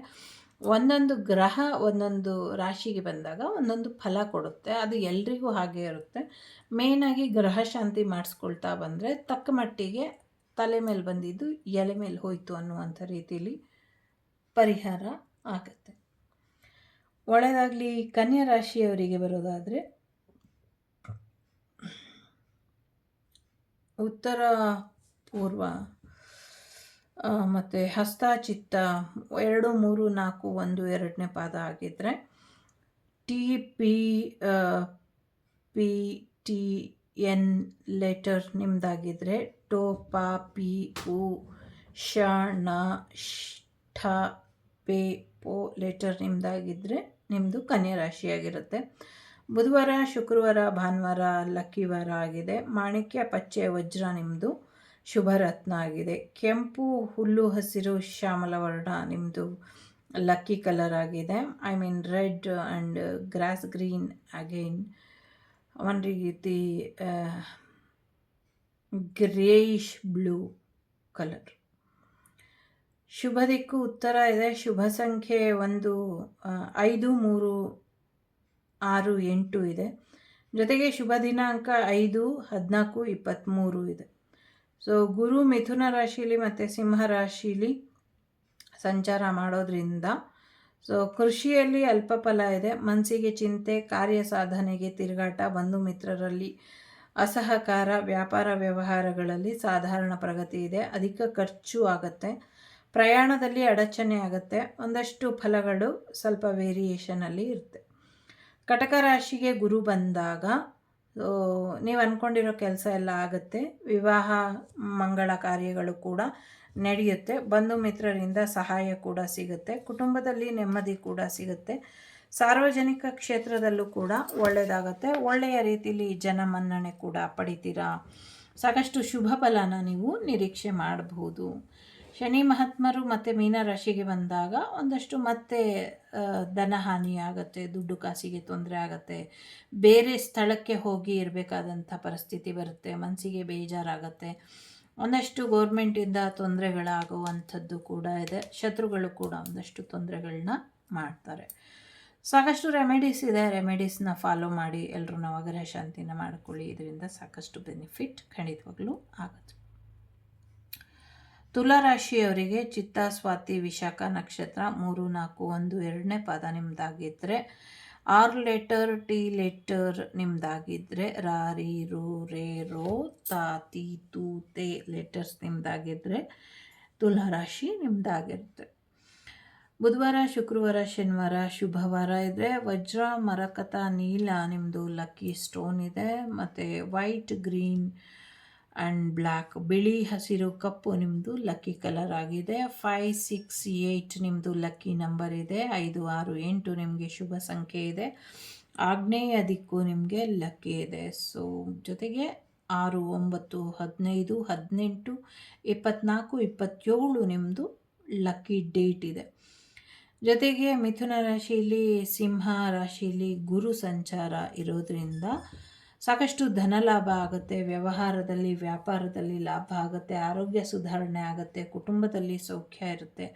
ಒಂದೊಂದು ಗ್ರಹ ಒಂದೊಂದು ರಾಶಿಗೆ ಬಂದಾಗ ಒಂದೊಂದು ಫಲ ಕೊಡುತ್ತೆ. ಅದು ಎಲ್ರಿಗೂ ಹಾಗೆ ಇರುತ್ತೆ. ಮೇಯ್ನಾಗಿ ಗ್ರಹ ಶಾಂತಿ ಮಾಡಿಸ್ಕೊಳ್ತಾ ಬಂದರೆ ತಕ್ಕ ಮಟ್ಟಿಗೆ ತಲೆ ಮೇಲೆ ಬಂದಿದ್ದು ಎಲೆ ಮೇಲೆ ಹೋಯಿತು ಅನ್ನುವಂಥ ರೀತಿಯಲ್ಲಿ ಪರಿಹಾರ ಆಗುತ್ತೆ. ಒಳ್ಳೆಯದಾಗಲಿ. ಕನ್ಯಾ ರಾಶಿಯವರಿಗೆ ಬರೋದಾದರೆ ಉತ್ತರ, ಪೂರ್ವ ಮತ್ತು ಹಸ್ತ, ಚಿತ್ತ 2, 3, 4, 1, 2ನೇ ಪಾದ ಆಗಿದ್ದರೆ, T, P, T, N letter ನಿಮ್ಮದಾಗಿದ್ದರೆ, ಟೋ, ಪ, ಪಿ, ಉ, ಶ, ಣ, ಠ, ಪೆ, ಪೋ ಲೆಟರ್ ನಿಮ್ಮದಾಗಿದ್ದರೆ ನಿಮ್ಮದು ಕನ್ಯಾ ರಾಶಿಯಾಗಿರುತ್ತೆ. ಬುಧವಾರ, ಶುಕ್ರವಾರ, ಭಾನುವಾರ ಲಕ್ಕಿ ವಾರ ಆಗಿದೆ. ಮಾಣಿಕ್ಯ, ಪಚ್ಚೆ, ವಜ್ರ ನಿಮ್ಮದು ಶುಭ ರತ್ನ ಆಗಿದೆ. ಕೆಂಪು, ಹುಲ್ಲು ಹಸಿರು, ಶ್ಯಾಮಲ ವರ್ಣ ನಿಮ್ಮದು ಲಕ್ಕಿ ಕಲರ್ ಆಗಿದೆ. I mean red and grass green again ಒಂದು ರೀತಿ ಗ್ರೇಯಿಶ್ ಬ್ಲೂ ಕಲರ್. ಶುಭ ದಿಕ್ಕು ಉತ್ತರ ಇದೆ. ಶುಭ ಸಂಖ್ಯೆ 1, 5, 3, 6, 8 ಇದೆ. ಜೊತೆಗೆ ಶುಭ ದಿನಾಂಕ 5, 14, 23 ಇದೆ. ಸೊ ಗುರು ಮಿಥುನ ರಾಶಿಲಿ ಮತ್ತು ಸಿಂಹ ರಾಶಿಲಿ ಸಂಚಾರ ಮಾಡೋದ್ರಿಂದ ಸೊ ಕೃಷಿಯಲ್ಲಿ ಅಲ್ಪ ಫಲ ಇದೆ. ಮನಸ್ಸಿಗೆ ಚಿಂತೆ, ಕಾರ್ಯ ಸಾಧನೆಗೆ ತಿರುಗಾಟ, ಬಂಧು ಮಿತ್ರರಲ್ಲಿ ಅಸಹಕಾರ, ವ್ಯಾಪಾರ ವ್ಯವಹಾರಗಳಲ್ಲಿ ಸಾಧಾರಣ ಪ್ರಗತಿ ಇದೆ. ಅಧಿಕ ಖರ್ಚು ಆಗುತ್ತೆ. ಪ್ರಯಾಣದಲ್ಲಿ ಅಡಚಣೆ ಆಗುತ್ತೆ. ಒಂದಷ್ಟು ಫಲಗಳು ಸ್ವಲ್ಪ ವೇರಿಯೇಷನಲ್ಲಿ ಇರುತ್ತೆ. ಕಟಕ ರಾಶಿಗೆ ಗುರು ಬಂದಾಗ ನೀವು ಅಂದ್ಕೊಂಡಿರೋ ಕೆಲಸ ಎಲ್ಲ ಆಗುತ್ತೆ. ವಿವಾಹ ಮಂಗಳ ಕಾರ್ಯಗಳು ಕೂಡ ನಡೆಯುತ್ತೆ. ಬಂಧು ಮಿತ್ರರಿಂದ ಸಹಾಯ ಕೂಡ ಸಿಗುತ್ತೆ. ಕುಟುಂಬದಲ್ಲಿ ನೆಮ್ಮದಿ ಕೂಡ ಸಿಗುತ್ತೆ. ಸಾರ್ವಜನಿಕ ಕ್ಷೇತ್ರದಲ್ಲೂ ಕೂಡ ಒಳ್ಳೆಯದಾಗತ್ತೆ. ಒಳ್ಳೆಯ ರೀತಿಯಲ್ಲಿ ಜನ ಮನ್ನಣೆ ಕೂಡ ಪಡಿತೀರಾ. ಸಾಕಷ್ಟು ಶುಭ ಫಲನ ನೀವು ನಿರೀಕ್ಷೆ ಮಾಡಬಹುದು. ಶನಿ ಮಹಾತ್ಮರು ಮತ್ತು ಮೀನರಾಶಿಗೆ ಬಂದಾಗ ಒಂದಷ್ಟು ಮತ್ತೆ ಧನಹಾನಿ ಆಗುತ್ತೆ, ದುಡ್ಡು ಕಾಸಿಗೆ ತೊಂದರೆ ಆಗುತ್ತೆ, ಬೇರೆ ಸ್ಥಳಕ್ಕೆ ಹೋಗಿ ಇರಬೇಕಾದಂಥ ಪರಿಸ್ಥಿತಿ ಬರುತ್ತೆ, ಮನಸ್ಸಿಗೆ ಬೇಜಾರಾಗುತ್ತೆ, ಒಂದಷ್ಟು ಗೌರ್ಮೆಂಟಿಂದ ತೊಂದರೆಗಳಾಗುವಂಥದ್ದು ಕೂಡ ಇದೆ. ಶತ್ರುಗಳು ಕೂಡ ಒಂದಷ್ಟು ತೊಂದರೆಗಳನ್ನ ಮಾಡ್ತಾರೆ. ಸಾಕಷ್ಟು ರೆಮಿಡೀಸ್ ಇದೆ, ರೆಮಿಡೀಸ್ನ ಫಾಲೋ ಮಾಡಿ ಎಲ್ಲರೂ ನವಗ್ರಹ ಶಾಂತಿನ ಮಾಡ್ಕೊಳ್ಳಿ. ಇದರಿಂದ ಸಾಕಷ್ಟು ಬೆನಿಫಿಟ್ ಖಂಡಿತವಾಗ್ಲೂ ಆಗುತ್ತೆ. ತುಲಾರಾಶಿಯವರಿಗೆ ಚಿತ್ತ, ಸ್ವಾತಿ, ವಿಶಾಖ ನಕ್ಷತ್ರ 3, 4, 1, 2ನೇ ಪಾದ ನಿಮ್ದಾಗಿದ್ದರೆ, ಆರ್ ಲೆಟರ್, ಟಿ ಲೆಟರ್ ನಿಮ್ದಾಗಿದ್ದರೆ, ರಾ, ರಿ, ರು, ರೇ, ರೋ, ತಾ, ತಿ, ತು, ತೇ ಲೆಟರ್ಸ್ ನಿಮ್ದಾಗಿದ್ದರೆ ತುಲಾರಾಶಿ ನಿಮ್ದಾಗಿರುತ್ತೆ. ಬುಧವಾರ, ಶುಕ್ರವಾರ, ಶನಿವಾರ ಶುಭವಾರ ಇದೆ. ವಜ್ರ, ಮರಕತ, ನೀಲ ನಿಮ್ಮದು ಲಕ್ಕಿ ಸ್ಟೋನ್ ಇದೆ. ಮತ್ತು ವೈಟ್, ಗ್ರೀನ್ ಆ್ಯಂಡ್ ಬ್ಲ್ಯಾಕ್, ಬಿಳಿ, ಹಸಿರು, ಕಪ್ಪು ನಿಮ್ಮದು ಲಕ್ಕಿ ಕಲರ್ ಆಗಿದೆ. 5, 6, 8 ನಿಮ್ಮದು ಲಕ್ಕಿ ನಂಬರ್ ಇದೆ. 5, 6, 8 ನಿಮಗೆ ಶುಭ ಸಂಖ್ಯೆ ಇದೆ. ಆಗ್ನೇಯ ದಿಕ್ಕು ನಿಮಗೆ ಲಕ್ಕಿ ಇದೆ. ಸೊ ಜೊತೆಗೆ 6, 9, 15, 18, 24, 27 ನಿಮ್ಮದು ಲಕ್ಕಿ ಡೇಟ್ ಇದೆ. ಜೊತೆಗೆ ಮಿಥುನ ರಾಶಿಯಲ್ಲಿ, ಸಿಂಹ ರಾಶಿಯಲ್ಲಿ ಗುರು ಸಂಚಾರ ಇರೋದರಿಂದ ಸಾಕಷ್ಟು ಧನ ಲಾಭ ಆಗುತ್ತೆ. ವ್ಯವಹಾರದಲ್ಲಿ, ವ್ಯಾಪಾರದಲ್ಲಿ ಲಾಭ ಆಗುತ್ತೆ. ಆರೋಗ್ಯ ಸುಧಾರಣೆ ಆಗುತ್ತೆ. ಕುಟುಂಬದಲ್ಲಿ ಸೌಖ್ಯ ಇರುತ್ತೆ.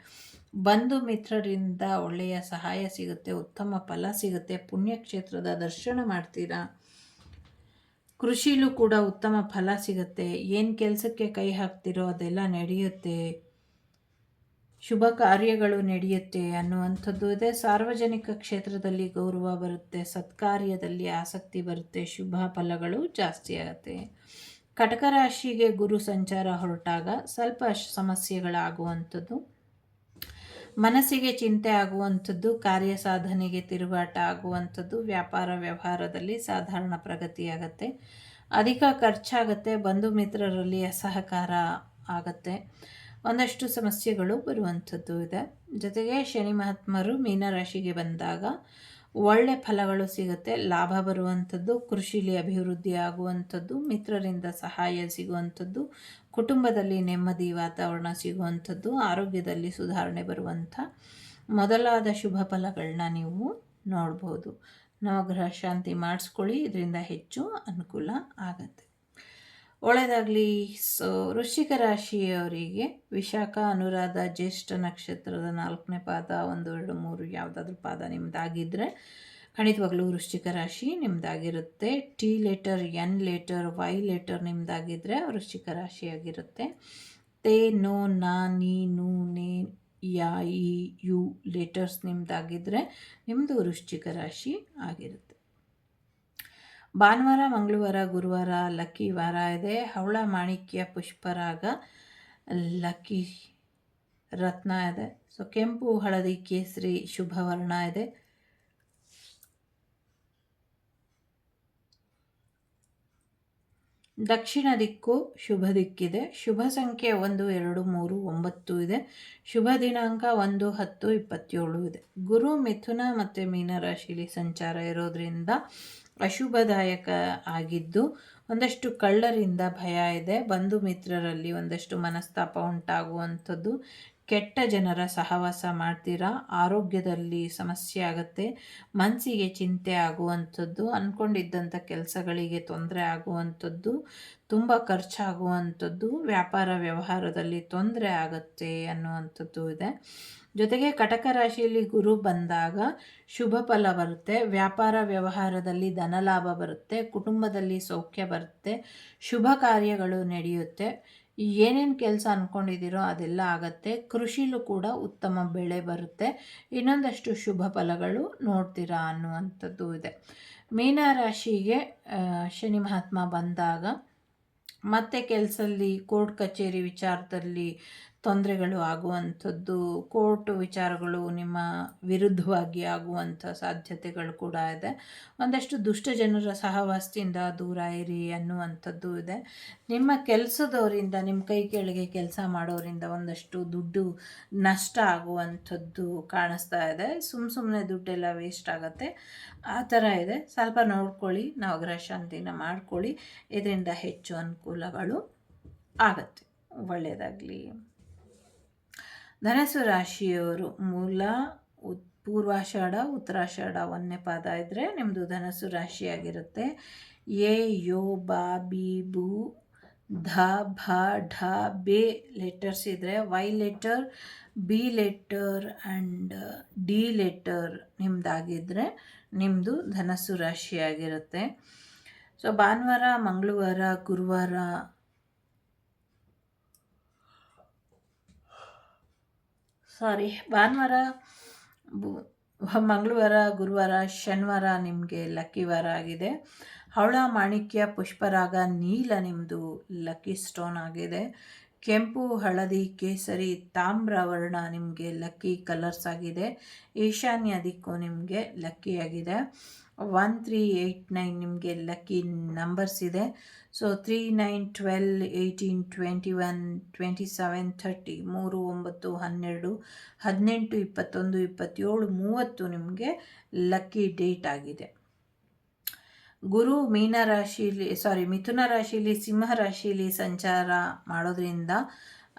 ಬಂಧು ಮಿತ್ರರಿಂದ ಒಳ್ಳೆಯ ಸಹಾಯ ಸಿಗುತ್ತೆ. ಉತ್ತಮ ಫಲ ಸಿಗುತ್ತೆ. ಪುಣ್ಯಕ್ಷೇತ್ರದ ದರ್ಶನ ಮಾಡ್ತೀರಾ. ಕೃಷಿಲೂ ಕೂಡ ಉತ್ತಮ ಫಲ ಸಿಗುತ್ತೆ. ಏನು ಕೆಲಸಕ್ಕೆ ಕೈ ಹಾಕ್ತಿರೋ ಅದೆಲ್ಲ ನಡೆಯುತ್ತೆ. ಶುಭ ಕಾರ್ಯಗಳು ನಡೆಯುತ್ತೆ ಅನ್ನುವಂಥದ್ದು ಇದೆ. ಸಾರ್ವಜನಿಕ ಕ್ಷೇತ್ರದಲ್ಲಿ ಗೌರವ ಬರುತ್ತೆ. ಸತ್ಕಾರ್ಯದಲ್ಲಿ ಆಸಕ್ತಿ ಬರುತ್ತೆ. ಶುಭ ಫಲಗಳು ಜಾಸ್ತಿ ಆಗುತ್ತೆ. ಕಟಕ ರಾಶಿಗೆ ಗುರು ಸಂಚಾರ ಹೊರಟಾಗ ಸ್ವಲ್ಪ ಸಮಸ್ಯೆಗಳಾಗುವಂಥದ್ದು, ಮನಸ್ಸಿಗೆ ಚಿಂತೆ ಆಗುವಂಥದ್ದು, ಕಾರ್ಯ ಸಾಧನೆಗೆ ತಿರುಗಾಟ ಆಗುವಂಥದ್ದು, ವ್ಯಾಪಾರ ವ್ಯವಹಾರದಲ್ಲಿ ಸಾಧಾರಣ ಪ್ರಗತಿಯಾಗತ್ತೆ. ಅಧಿಕ ಖರ್ಚಾಗತ್ತೆ. ಬಂಧು ಮಿತ್ರರಲ್ಲಿ ಅಸಹಕಾರ ಆಗತ್ತೆ. ಒಂದಷ್ಟು ಸಮಸ್ಯೆಗಳು ಬರುವಂಥದ್ದು ಇದೆ. ಜೊತೆಗೆ ಶನಿ ಮಹಾತ್ಮರು ಮೀನರಾಶಿಗೆ ಬಂದಾಗ ಒಳ್ಳೆ ಫಲಗಳು ಸಿಗುತ್ತೆ. ಲಾಭ ಬರುವಂಥದ್ದು, ಕೃಷಿಲಿ ಅಭಿವೃದ್ಧಿ ಆಗುವಂಥದ್ದು, ಮಿತ್ರರಿಂದ ಸಹಾಯ ಸಿಗುವಂಥದ್ದು, ಕುಟುಂಬದಲ್ಲಿ ನೆಮ್ಮದಿ ವಾತಾವರಣ ಸಿಗುವಂಥದ್ದು, ಆರೋಗ್ಯದಲ್ಲಿ ಸುಧಾರಣೆ ಬರುವಂಥ ಮೊದಲಾದ ಶುಭ ಫಲಗಳನ್ನ ನೀವು ನೋಡ್ಬೋದು. ನವಗ್ರಹ ಶಾಂತಿ ಮಾಡಿಸ್ಕೊಳ್ಳಿ. ಇದರಿಂದ ಹೆಚ್ಚು ಅನುಕೂಲ ಆಗತ್ತೆ. ಒಳ್ಳೆಯದಾಗಲಿ. ಸೊ ವೃಶ್ಚಿಕ ರಾಶಿಯವರಿಗೆ ವಿಶಾಖ, ಅನುರಾಧ, ಜ್ಯೇಷ್ಠ ನಕ್ಷತ್ರದ 4ನೇ ಪಾದ, 1, 2, 3 ಯಾವುದಾದ್ರೂ ಪಾದ ನಿಮ್ಮದಾಗಿದ್ದರೆ ಖಂಡಿತವಾಗ್ಲೂ ವೃಶ್ಚಿಕ ರಾಶಿ ನಿಮ್ಮದಾಗಿರುತ್ತೆ. T letter, N letter, Y letter ನಿಮ್ಮದಾಗಿದ್ದರೆ ವೃಶ್ಚಿಕ ರಾಶಿಯಾಗಿರುತ್ತೆ. ತೇ, ನೋ, ನಾ, ನೀ, ನು, ನೇ, ಯಾ, ಈ, ಯು ಲೆಟರ್ಸ್ ನಿಮ್ಮದಾಗಿದ್ದರೆ ನಿಮ್ಮದು ವೃಶ್ಚಿಕ ರಾಶಿ ಆಗಿರುತ್ತೆ. ಭಾನುವಾರ, ಮಂಗಳವಾರ, ಗುರುವಾರ ಲಕ್ಕಿ ವಾರ ಇದೆ. ಹವಳ, ಮಾಣಿಕ್ಯ, ಪುಷ್ಪರಾಗ ಲಕ್ಕಿ ರತ್ನ ಇದೆ. ಸೊ ಕೆಂಪು, ಹಳದಿ, ಕೇಸರಿ ಶುಭ ವರ್ಣ ಇದೆ. ದಕ್ಷಿಣ ದಿಕ್ಕು ಶುಭ ದಿಕ್ಕಿದೆ. ಶುಭ ಸಂಖ್ಯೆ 1, 2, 3, 9 ಇದೆ. ಶುಭ ದಿನಾಂಕ 1, 10, 27 ಇದೆ. ಗುರು ಮಿಥುನ ಮತ್ತು ಮೀನರಾಶಿಲಿ ಸಂಚಾರ ಇರೋದ್ರಿಂದ ಅಶುಭದಾಯಕ ಆಗಿದ್ದು ಒಂದಷ್ಟು ಕಳ್ಳರಿಂದ ಭಯ ಇದೆ. ಬಂಧು ಮಿತ್ರರಲ್ಲಿ ಒಂದಷ್ಟು ಮನಸ್ತಾಪ ಉಂಟಾಗುವಂಥದ್ದು, ಕೆಟ್ಟ ಜನರ ಸಹವಾಸ ಮಾಡ್ತೀರಾ. ಆರೋಗ್ಯದಲ್ಲಿ ಸಮಸ್ಯೆ ಆಗುತ್ತೆ. ಮನಸ್ಸಿಗೆ ಚಿಂತೆ ಆಗುವಂಥದ್ದು, ಅಂದ್ಕೊಂಡಿದ್ದಂಥ ಕೆಲಸಗಳಿಗೆ ತೊಂದರೆ ಆಗುವಂಥದ್ದು, ತುಂಬ ಖರ್ಚಾಗುವಂಥದ್ದು, ವ್ಯಾಪಾರ ವ್ಯವಹಾರದಲ್ಲಿ ತೊಂದರೆ ಆಗುತ್ತೆ ಅನ್ನುವಂಥದ್ದು ಇದೆ. ಜೊತೆಗೆ ಕಟಕ ರಾಶಿಯಲ್ಲಿ ಗುರು ಬಂದಾಗ ಶುಭ ಫಲ ಬರುತ್ತೆ. ವ್ಯಾಪಾರ ವ್ಯವಹಾರದಲ್ಲಿ ಧನಲಾಭ ಬರುತ್ತೆ. ಕುಟುಂಬದಲ್ಲಿ ಸೌಖ್ಯ ಬರುತ್ತೆ. ಶುಭ ಕಾರ್ಯಗಳು ನಡೆಯುತ್ತೆ. ಏನೇನು ಕೆಲಸ ಅಂದ್ಕೊಂಡಿದ್ದೀರೋ ಅದೆಲ್ಲ ಆಗುತ್ತೆ. ಕೃಷಿಲೂ ಕೂಡ ಉತ್ತಮ ಬೆಳೆ ಬರುತ್ತೆ. ಇನ್ನೊಂದಷ್ಟು ಶುಭ ಫಲಗಳು ನೋಡ್ತೀರಾ ಅನ್ನುವಂಥದ್ದು ಇದೆ. ಮೀನರಾಶಿಗೆ ಶನಿ ಮಹಾತ್ಮ ಬಂದಾಗ ಮತ್ತೆ ಕೆಲಸದಲ್ಲಿ ಕೋರ್ಟ್ ಕಚೇರಿ ವಿಚಾರದಲ್ಲಿ ತೊಂದರೆಗಳು ಆಗುವಂಥದ್ದು, ಕೋರ್ಟ್ ವಿಚಾರಗಳು ನಿಮ್ಮ ವಿರುದ್ಧವಾಗಿ ಆಗುವಂಥ ಸಾಧ್ಯತೆಗಳು ಕೂಡ ಇದೆ. ಒಂದಷ್ಟು ದುಷ್ಟ ಜನರ ಸಹವಾಸದಿಂದ ದೂರ ಇರಿ ಅನ್ನುವಂಥದ್ದು ಇದೆ. ನಿಮ್ಮ ಕೆಲಸದವರಿಂದ, ನಿಮ್ಮ ಕೈ ಕೆಳಗೆ ಕೆಲಸ ಮಾಡೋರಿಂದ ಒಂದಷ್ಟು ದುಡ್ಡು ನಷ್ಟ ಆಗುವಂಥದ್ದು ಕಾಣಿಸ್ತಾ ಇದೆ. ಸುಮ್ಮನೆ ದುಡ್ಡೆಲ್ಲ ವೇಸ್ಟ್ ಆಗುತ್ತೆ, ಆ ಥರ ಇದೆ. ಸ್ವಲ್ಪ ನೋಡ್ಕೊಳ್ಳಿ, ನವಗ್ರಹ ಶಾಂತಿನ ಮಾಡ್ಕೊಳ್ಳಿ, ಇದರಿಂದ ಹೆಚ್ಚು ಅನುಕೂಲಗಳು ಆಗತ್ತೆ. ಒಳ್ಳೆಯದಾಗಲಿ. ಧನಸ್ಸು ರಾಶಿಯವರು ಮೂಲ ಪೂರ್ವಾಷಾಢ ಉತ್ತರಾಷಾಢ 1ನೇ ಪಾದ ಇದ್ದರೆ ನಿಮ್ಮದು ಧನಸ್ಸು ರಾಶಿಯಾಗಿರುತ್ತೆ. ಎ ಯೋ ಬಾ ಬಿ ಬು ಧ ಭ ಢ ಬೆ ಲೆಟರ್ಸ್ ಇದ್ದರೆ, Y letter, B letter and D letter ನಿಮ್ಮದಾಗಿದ್ದರೆ ನಿಮ್ಮದು ಧನಸ್ಸು ರಾಶಿಯಾಗಿರುತ್ತೆ. ಸೊ ಭಾನುವಾರ, ಮಂಗಳವಾರ, ಗುರುವಾರ, ಭಾನುವಾರ, ಮಂಗಳವಾರ, ಗುರುವಾರ, ಶನಿವಾರ ನಿಮಗೆ ಲಕ್ಕಿ ವಾರ ಆಗಿದೆ. ಹವಳ, ಮಾಣಿಕ್ಯ, ಪುಷ್ಪರಾಗ, ನೀಲ ನಿಮ್ಮದು ಲಕ್ಕಿ ಸ್ಟೋನ್ ಆಗಿದೆ. ಕೆಂಪು, ಹಳದಿ, ಕೇಸರಿ, ತಾಮ್ರ ವರ್ಣ ನಿಮಗೆ ಲಕ್ಕಿ ಕಲರ್ಸ್ ಆಗಿದೆ. ಈಶಾನ್ಯ ದಿಕ್ಕು ನಿಮಗೆ ಲಕ್ಕಿಯಾಗಿದೆ. 1, 3, 8, 9 ನಿಮಗೆ ಲಕ್ಕಿ ನಂಬರ್ಸ್ ಇದೆ. ಸೊ 3, 9, 12, 18, 21, 27, 30, 3, 9, 12, 18, 21, 27, 30 ನಿಮಗೆ ಲಕ್ಕಿ ಡೇಟ್ ಆಗಿದೆ. ಗುರು ಮಿಥುನ ರಾಶಿಲಿ ಸಿಂಹ ರಾಶಿಲಿ ಸಂಚಾರ ಮಾಡೋದ್ರಿಂದ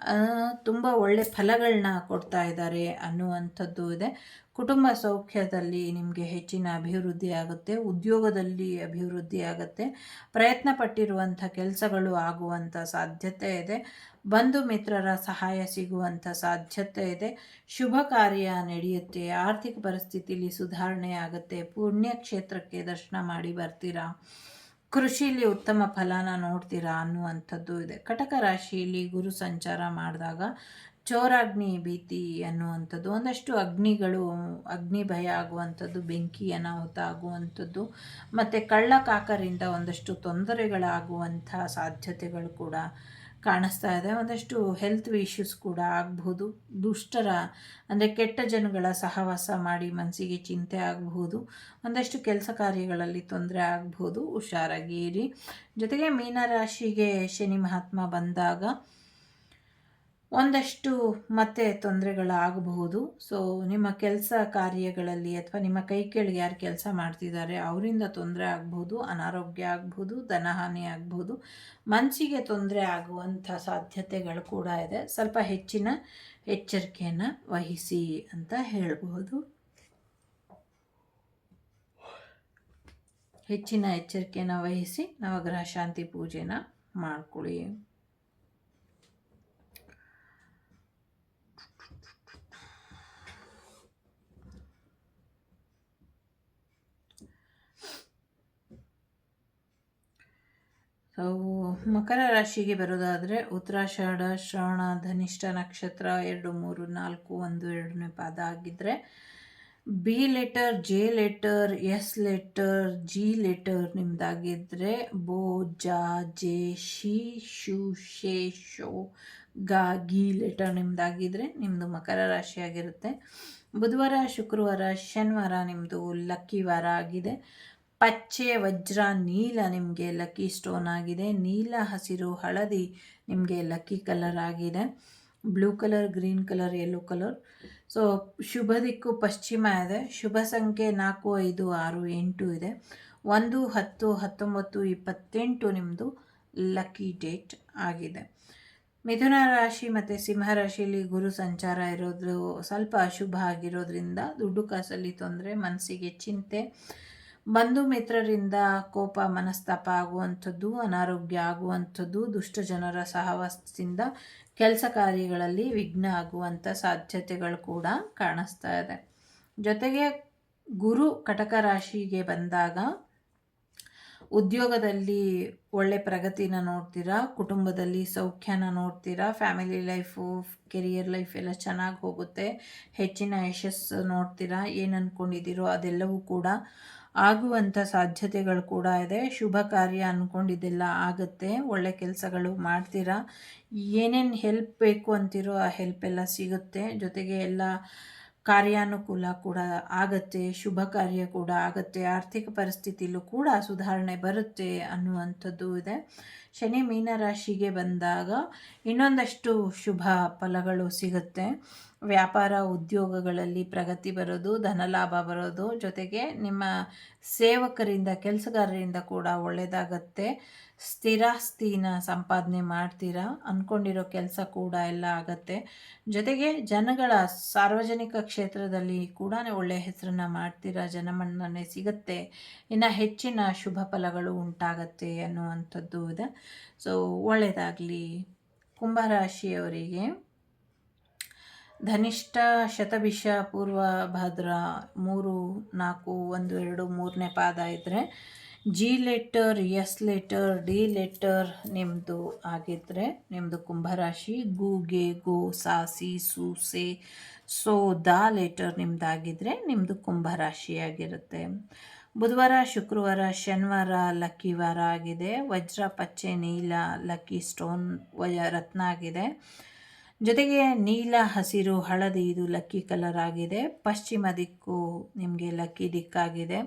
ತುಂಬ ಒಳ್ಳೆ ಫಲಗಳನ್ನ ಕೊಡ್ತಾ ಇದ್ದಾರೆ ಅನ್ನುವಂಥದ್ದು ಇದೆ. ಕುಟುಂಬ ಸೌಖ್ಯದಲ್ಲಿ ನಿಮಗೆ ಹೆಚ್ಚಿನ ಅಭಿವೃದ್ಧಿ ಆಗುತ್ತೆ, ಉದ್ಯೋಗದಲ್ಲಿ ಅಭಿವೃದ್ಧಿ ಆಗುತ್ತೆ, ಪ್ರಯತ್ನ ಪಟ್ಟಿರುವಂಥ ಕೆಲಸಗಳು ಆಗುವಂಥ ಸಾಧ್ಯತೆ ಇದೆ, ಬಂಧು ಮಿತ್ರರ ಸಹಾಯ ಸಿಗುವಂಥ ಸಾಧ್ಯತೆ ಇದೆ, ಶುಭ ಕಾರ್ಯ ನಡೆಯುತ್ತೆ, ಆರ್ಥಿಕ ಪರಿಸ್ಥಿತಿಯಲ್ಲಿ ಸುಧಾರಣೆ ಆಗುತ್ತೆ, ಪುಣ್ಯಕ್ಷೇತ್ರಕ್ಕೆ ದರ್ಶನ ಮಾಡಿ ಬರ್ತೀರಾ, ಕೃಷಿಯಲ್ಲಿ ಉತ್ತಮ ಫಲನ ನೋಡ್ತೀರಾ ಅನ್ನುವಂಥದ್ದು ಇದೆ. ಕಟಕ ರಾಶಿಯಲ್ಲಿ ಗುರು ಸಂಚಾರ ಮಾಡಿದಾಗ ಚೋರಾಗ್ನಿ ಭೀತಿ ಅನ್ನುವಂಥದ್ದು, ಒಂದಷ್ಟು ಅಗ್ನಿ ಭಯ ಆಗುವಂಥದ್ದು, ಬೆಂಕಿ ಅನಾಹುತ ಆಗುವಂಥದ್ದು, ಮತ್ತು ಕಳ್ಳಕಾಕರಿಂದ ಒಂದಷ್ಟು ತೊಂದರೆಗಳಾಗುವಂಥ ಸಾಧ್ಯತೆಗಳು ಕೂಡ ಕಾಣಿಸ್ತಾ ಇದೆ. ಒಂದಷ್ಟು ಹೆಲ್ತ್ ಇಶ್ಯೂಸ್ ಕೂಡ ಆಗಬಹುದು. ದುಷ್ಟರ ಅಂದರೆ ಕೆಟ್ಟ ಜನಗಳ ಸಹವಾಸ ಮಾಡಿ ಮನಸ್ಸಿಗೆ ಚಿಂತೆ ಆಗಬಹುದು. ಒಂದಷ್ಟು ಕೆಲಸ ಕಾರ್ಯಗಳಲ್ಲಿ ತೊಂದರೆ ಆಗಬಹುದು, ಹುಷಾರಾಗಿ ಇರಿ. ಜೊತೆಗೆ ಮೀನರಾಶಿಗೆ ಶನಿ ಮಹಾತ್ಮ ಬಂದಾಗ ಒಂದಷ್ಟು ಮತ್ತೆ ತೊಂದರೆಗಳಾಗಬಹುದು. ಸೊ ನಿಮ್ಮ ಕೆಲಸ ಕಾರ್ಯಗಳಲ್ಲಿ ಅಥವಾ ನಿಮ್ಮ ಕೈ ಕೆಳಗೆ ಯಾರು ಕೆಲಸ ಮಾಡ್ತಿದ್ದಾರೆ ಅವರಿಂದ ತೊಂದರೆ ಆಗಬಹುದು, ಅನಾರೋಗ್ಯ ಆಗಬಹುದು, ಧನಹಾನಿ ಆಗಬಹುದು, ಮನಸ್ಸಿಗೆ ತೊಂದರೆ ಆಗುವಂಥ ಸಾಧ್ಯತೆಗಳು ಕೂಡ ಇದೆ. ಸ್ವಲ್ಪ ಹೆಚ್ಚಿನ ಎಚ್ಚರಿಕೆಯನ್ನು ವಹಿಸಿ ಅಂತ ಹೇಳ್ಬೋದು. ಹೆಚ್ಚಿನ ಎಚ್ಚರಿಕೆಯನ್ನು ವಹಿಸಿ ನವಗ್ರಹ ಶಾಂತಿ ಪೂಜೆನ ಮಾಡ್ಕೊಳ್ಳಿ. ಮಕರ ರಾಶಿಗೆ ಬರೋದಾದರೆ ಉತ್ತರಾಷಾಢ, ಶ್ರವಣ, ಧನಿಷ್ಠ ನಕ್ಷತ್ರ 2, 3, 4, 1, 2ನೇ ಪಾದ ಆಗಿದ್ದರೆ, B letter, J letter, S letter, G letter ನಿಮ್ಮದಾಗಿದ್ದರೆ, ಬೋ, ಜಾ, ಜೆ, ಶಿ, ಶು, ಶೇ, ಶೋ, ಗಾ, ಗಿ ಲೆಟರ್ ನಿಮ್ಮದಾಗಿದ್ದರೆ ನಿಮ್ಮದು ಮಕರ ರಾಶಿಯಾಗಿರುತ್ತೆ. ಬುಧವಾರ, ಶುಕ್ರವಾರ, ಶನಿವಾರ ನಿಮ್ಮದು ಲಕ್ಕಿ ವಾರ ಆಗಿದೆ. ಪಚ್ಚೆ, ವಜ್ರ, ನೀಲ ನಿಮಗೆ ಲಕ್ಕಿ ಸ್ಟೋನ್ ಆಗಿದೆ. ನೀಲ, ಹಸಿರು, ಹಳದಿ ನಿಮಗೆ ಲಕ್ಕಿ ಕಲರ್ ಆಗಿದೆ. Blue colour, green colour, yellow colour. So ಶುಭ ದಿಕ್ಕು ಪಶ್ಚಿಮ ಇದೆ. ಶುಭ ಸಂಖ್ಯೆ 4, 5, 6, 8 ಇದೆ. 1, 10, 19, 28 ನಿಮ್ಮದು ಲಕ್ಕಿ ಡೇಟ್ ಆಗಿದೆ. ಮಿಥುನ ರಾಶಿ ಮತ್ತು ಸಿಂಹ ರಾಶಿಯಲ್ಲಿ ಗುರು ಸಂಚಾರ ಇರೋದು ಸ್ವಲ್ಪ ಅಶುಭ ಆಗಿರೋದ್ರಿಂದ ದುಡ್ಡು ಕಾಸಲ್ಲಿ ತೊಂದರೆ, ಮನಸ್ಸಿಗೆ ಚಿಂತೆ, ಬಂಧು ಮಿತ್ರರಿಂದ ಕೋಪ ಮನಸ್ತಾಪ ಆಗುವಂಥದ್ದು, ಅನಾರೋಗ್ಯ ಆಗುವಂಥದ್ದು, ದುಷ್ಟ ಜನರ ಸಹವಾಸದಿಂದ ಕೆಲಸ ಕಾರ್ಯಗಳಲ್ಲಿ ವಿಘ್ನ ಆಗುವಂಥ ಸಾಧ್ಯತೆಗಳು ಕೂಡ ಕಾಣಿಸ್ತಾ ಇದೆ. ಜೊತೆಗೆ ಗುರು ಕಟಕ ರಾಶಿಗೆ ಬಂದಾಗ ಉದ್ಯೋಗದಲ್ಲಿ ಒಳ್ಳೆ ಪ್ರಗತಿನ ನೋಡ್ತೀರಾ, ಕುಟುಂಬದಲ್ಲಿ ಸೌಖ್ಯನ ನೋಡ್ತೀರಾ, ಫ್ಯಾಮಿಲಿ ಲೈಫು, ಕೆರಿಯರ್ ಲೈಫ್ ಎಲ್ಲ ಚೆನ್ನಾಗಿ ಹೋಗುತ್ತೆ, ಹೆಚ್ಚಿನ ಯಶಸ್ಸು ನೋಡ್ತೀರಾ, ಏನು ಅಂದ್ಕೊಂಡಿದ್ದೀರೋ ಅದೆಲ್ಲವೂ ಕೂಡ ಆಗುವಂಥ ಸಾಧ್ಯತೆಗಳು ಕೂಡ ಇದೆ. ಶುಭ ಕಾರ್ಯ ಅಂದ್ಕೊಂಡಿದ್ದೆಲ್ಲ ಆಗುತ್ತೆ. ಒಳ್ಳೆ ಕೆಲಸಗಳು ಮಾಡ್ತೀರಾ. ಏನೇನು ಹೆಲ್ಪ್ ಬೇಕು ಅಂತೀರೋ ಆ ಹೆಲ್ಪ್ ಎಲ್ಲ ಸಿಗುತ್ತೆ. ಜೊತೆಗೆ ಎಲ್ಲ ಕಾರ್ಯಾನುಕೂಲ ಕೂಡ ಆಗತ್ತೆ, ಶುಭ ಕಾರ್ಯ ಕೂಡ ಆಗತ್ತೆ, ಆರ್ಥಿಕ ಪರಿಸ್ಥಿತಿಲೂ ಕೂಡ ಸುಧಾರಣೆ ಬರುತ್ತೆ ಅನ್ನುವಂಥದ್ದು ಇದೆ. ಶನಿ ಮೀನರಾಶಿಗೆ ಬಂದಾಗ ಇನ್ನೊಂದಷ್ಟು ಶುಭ ಫಲಗಳು ಸಿಗುತ್ತೆ. ವ್ಯಾಪಾರ ಉದ್ಯೋಗಗಳಲ್ಲಿ ಪ್ರಗತಿ ಬರೋದು, ಧನಲಾಭ ಬರೋದು, ಜೊತೆಗೆ ನಿಮ್ಮ ಸೇವಕರಿಂದ ಕೆಲಸಗಾರರಿಂದ ಕೂಡ ಒಳ್ಳೆಯದಾಗತ್ತೆ. ಸ್ಥಿರಾಸ್ತಿನ ಸಂಪಾದನೆ ಮಾಡ್ತೀರಾ, ಅಂದ್ಕೊಂಡಿರೋ ಕೆಲಸ ಕೂಡ ಎಲ್ಲ ಆಗತ್ತೆ. ಜೊತೆಗೆ ಜನಗಳ ಸಾರ್ವಜನಿಕ ಕ್ಷೇತ್ರದಲ್ಲಿ ಕೂಡ ಒಳ್ಳೆಯ ಹೆಸರನ್ನು ಮಾಡ್ತೀರಾ, ಜನಮನ್ನಣೆ ಸಿಗುತ್ತೆ. ಇನ್ನು ಹೆಚ್ಚಿನ ಶುಭ ಫಲಗಳು ಉಂಟಾಗತ್ತೆ ಅನ್ನುವಂಥದ್ದು ಇದೆ. ಸೊ ಒಳ್ಳೆಯದಾಗಲಿ. ಕುಂಭರಾಶಿಯವರಿಗೆ ಧನಿಷ್ಠ, ಶತಭಿಷ, ಪೂರ್ವ ಭಾದ್ರ 3, 4, 1, 2, 3ನೇ ಪಾದ ಇದ್ದರೆ, G letter, S letter, D letter ನಿಮ್ಮದು ಆಗಿದ್ದರೆ ನಿಮ್ಮದು ಕುಂಭರಾಶಿ. ಗೂಗೆ, ಗೋ, ಸಾಸಿ, ಸೂಸೆ, ಸೋ, ದಾ ಲೆಟರ್ ನಿಮ್ಮದಾಗಿದ್ದರೆ ನಿಮ್ಮದು ಕುಂಭರಾಶಿಯಾಗಿರುತ್ತೆ. ಬುಧವಾರ, ಶುಕ್ರವಾರ, ಶನಿವಾರ ಲಕ್ಕಿ ವಾರ ಆಗಿದೆ. ವಜ್ರ, ಪಚ್ಚೆ, ನೀಲ ಲಕ್ಕಿ ಸ್ಟೋನ್ ರತ್ನ ಆಗಿದೆ. ಜೊತೆಗೆ ನೀಲ, ಹಸಿರು, ಹಳದಿ ಇದು ಲಕ್ಕಿ ಕಲರ್ ಆಗಿದೆ. ಪಶ್ಚಿಮ ದಿಕ್ಕು ನಿಮಗೆ ಲಕ್ಕಿ ದಿಕ್ಕಾಗಿದೆ.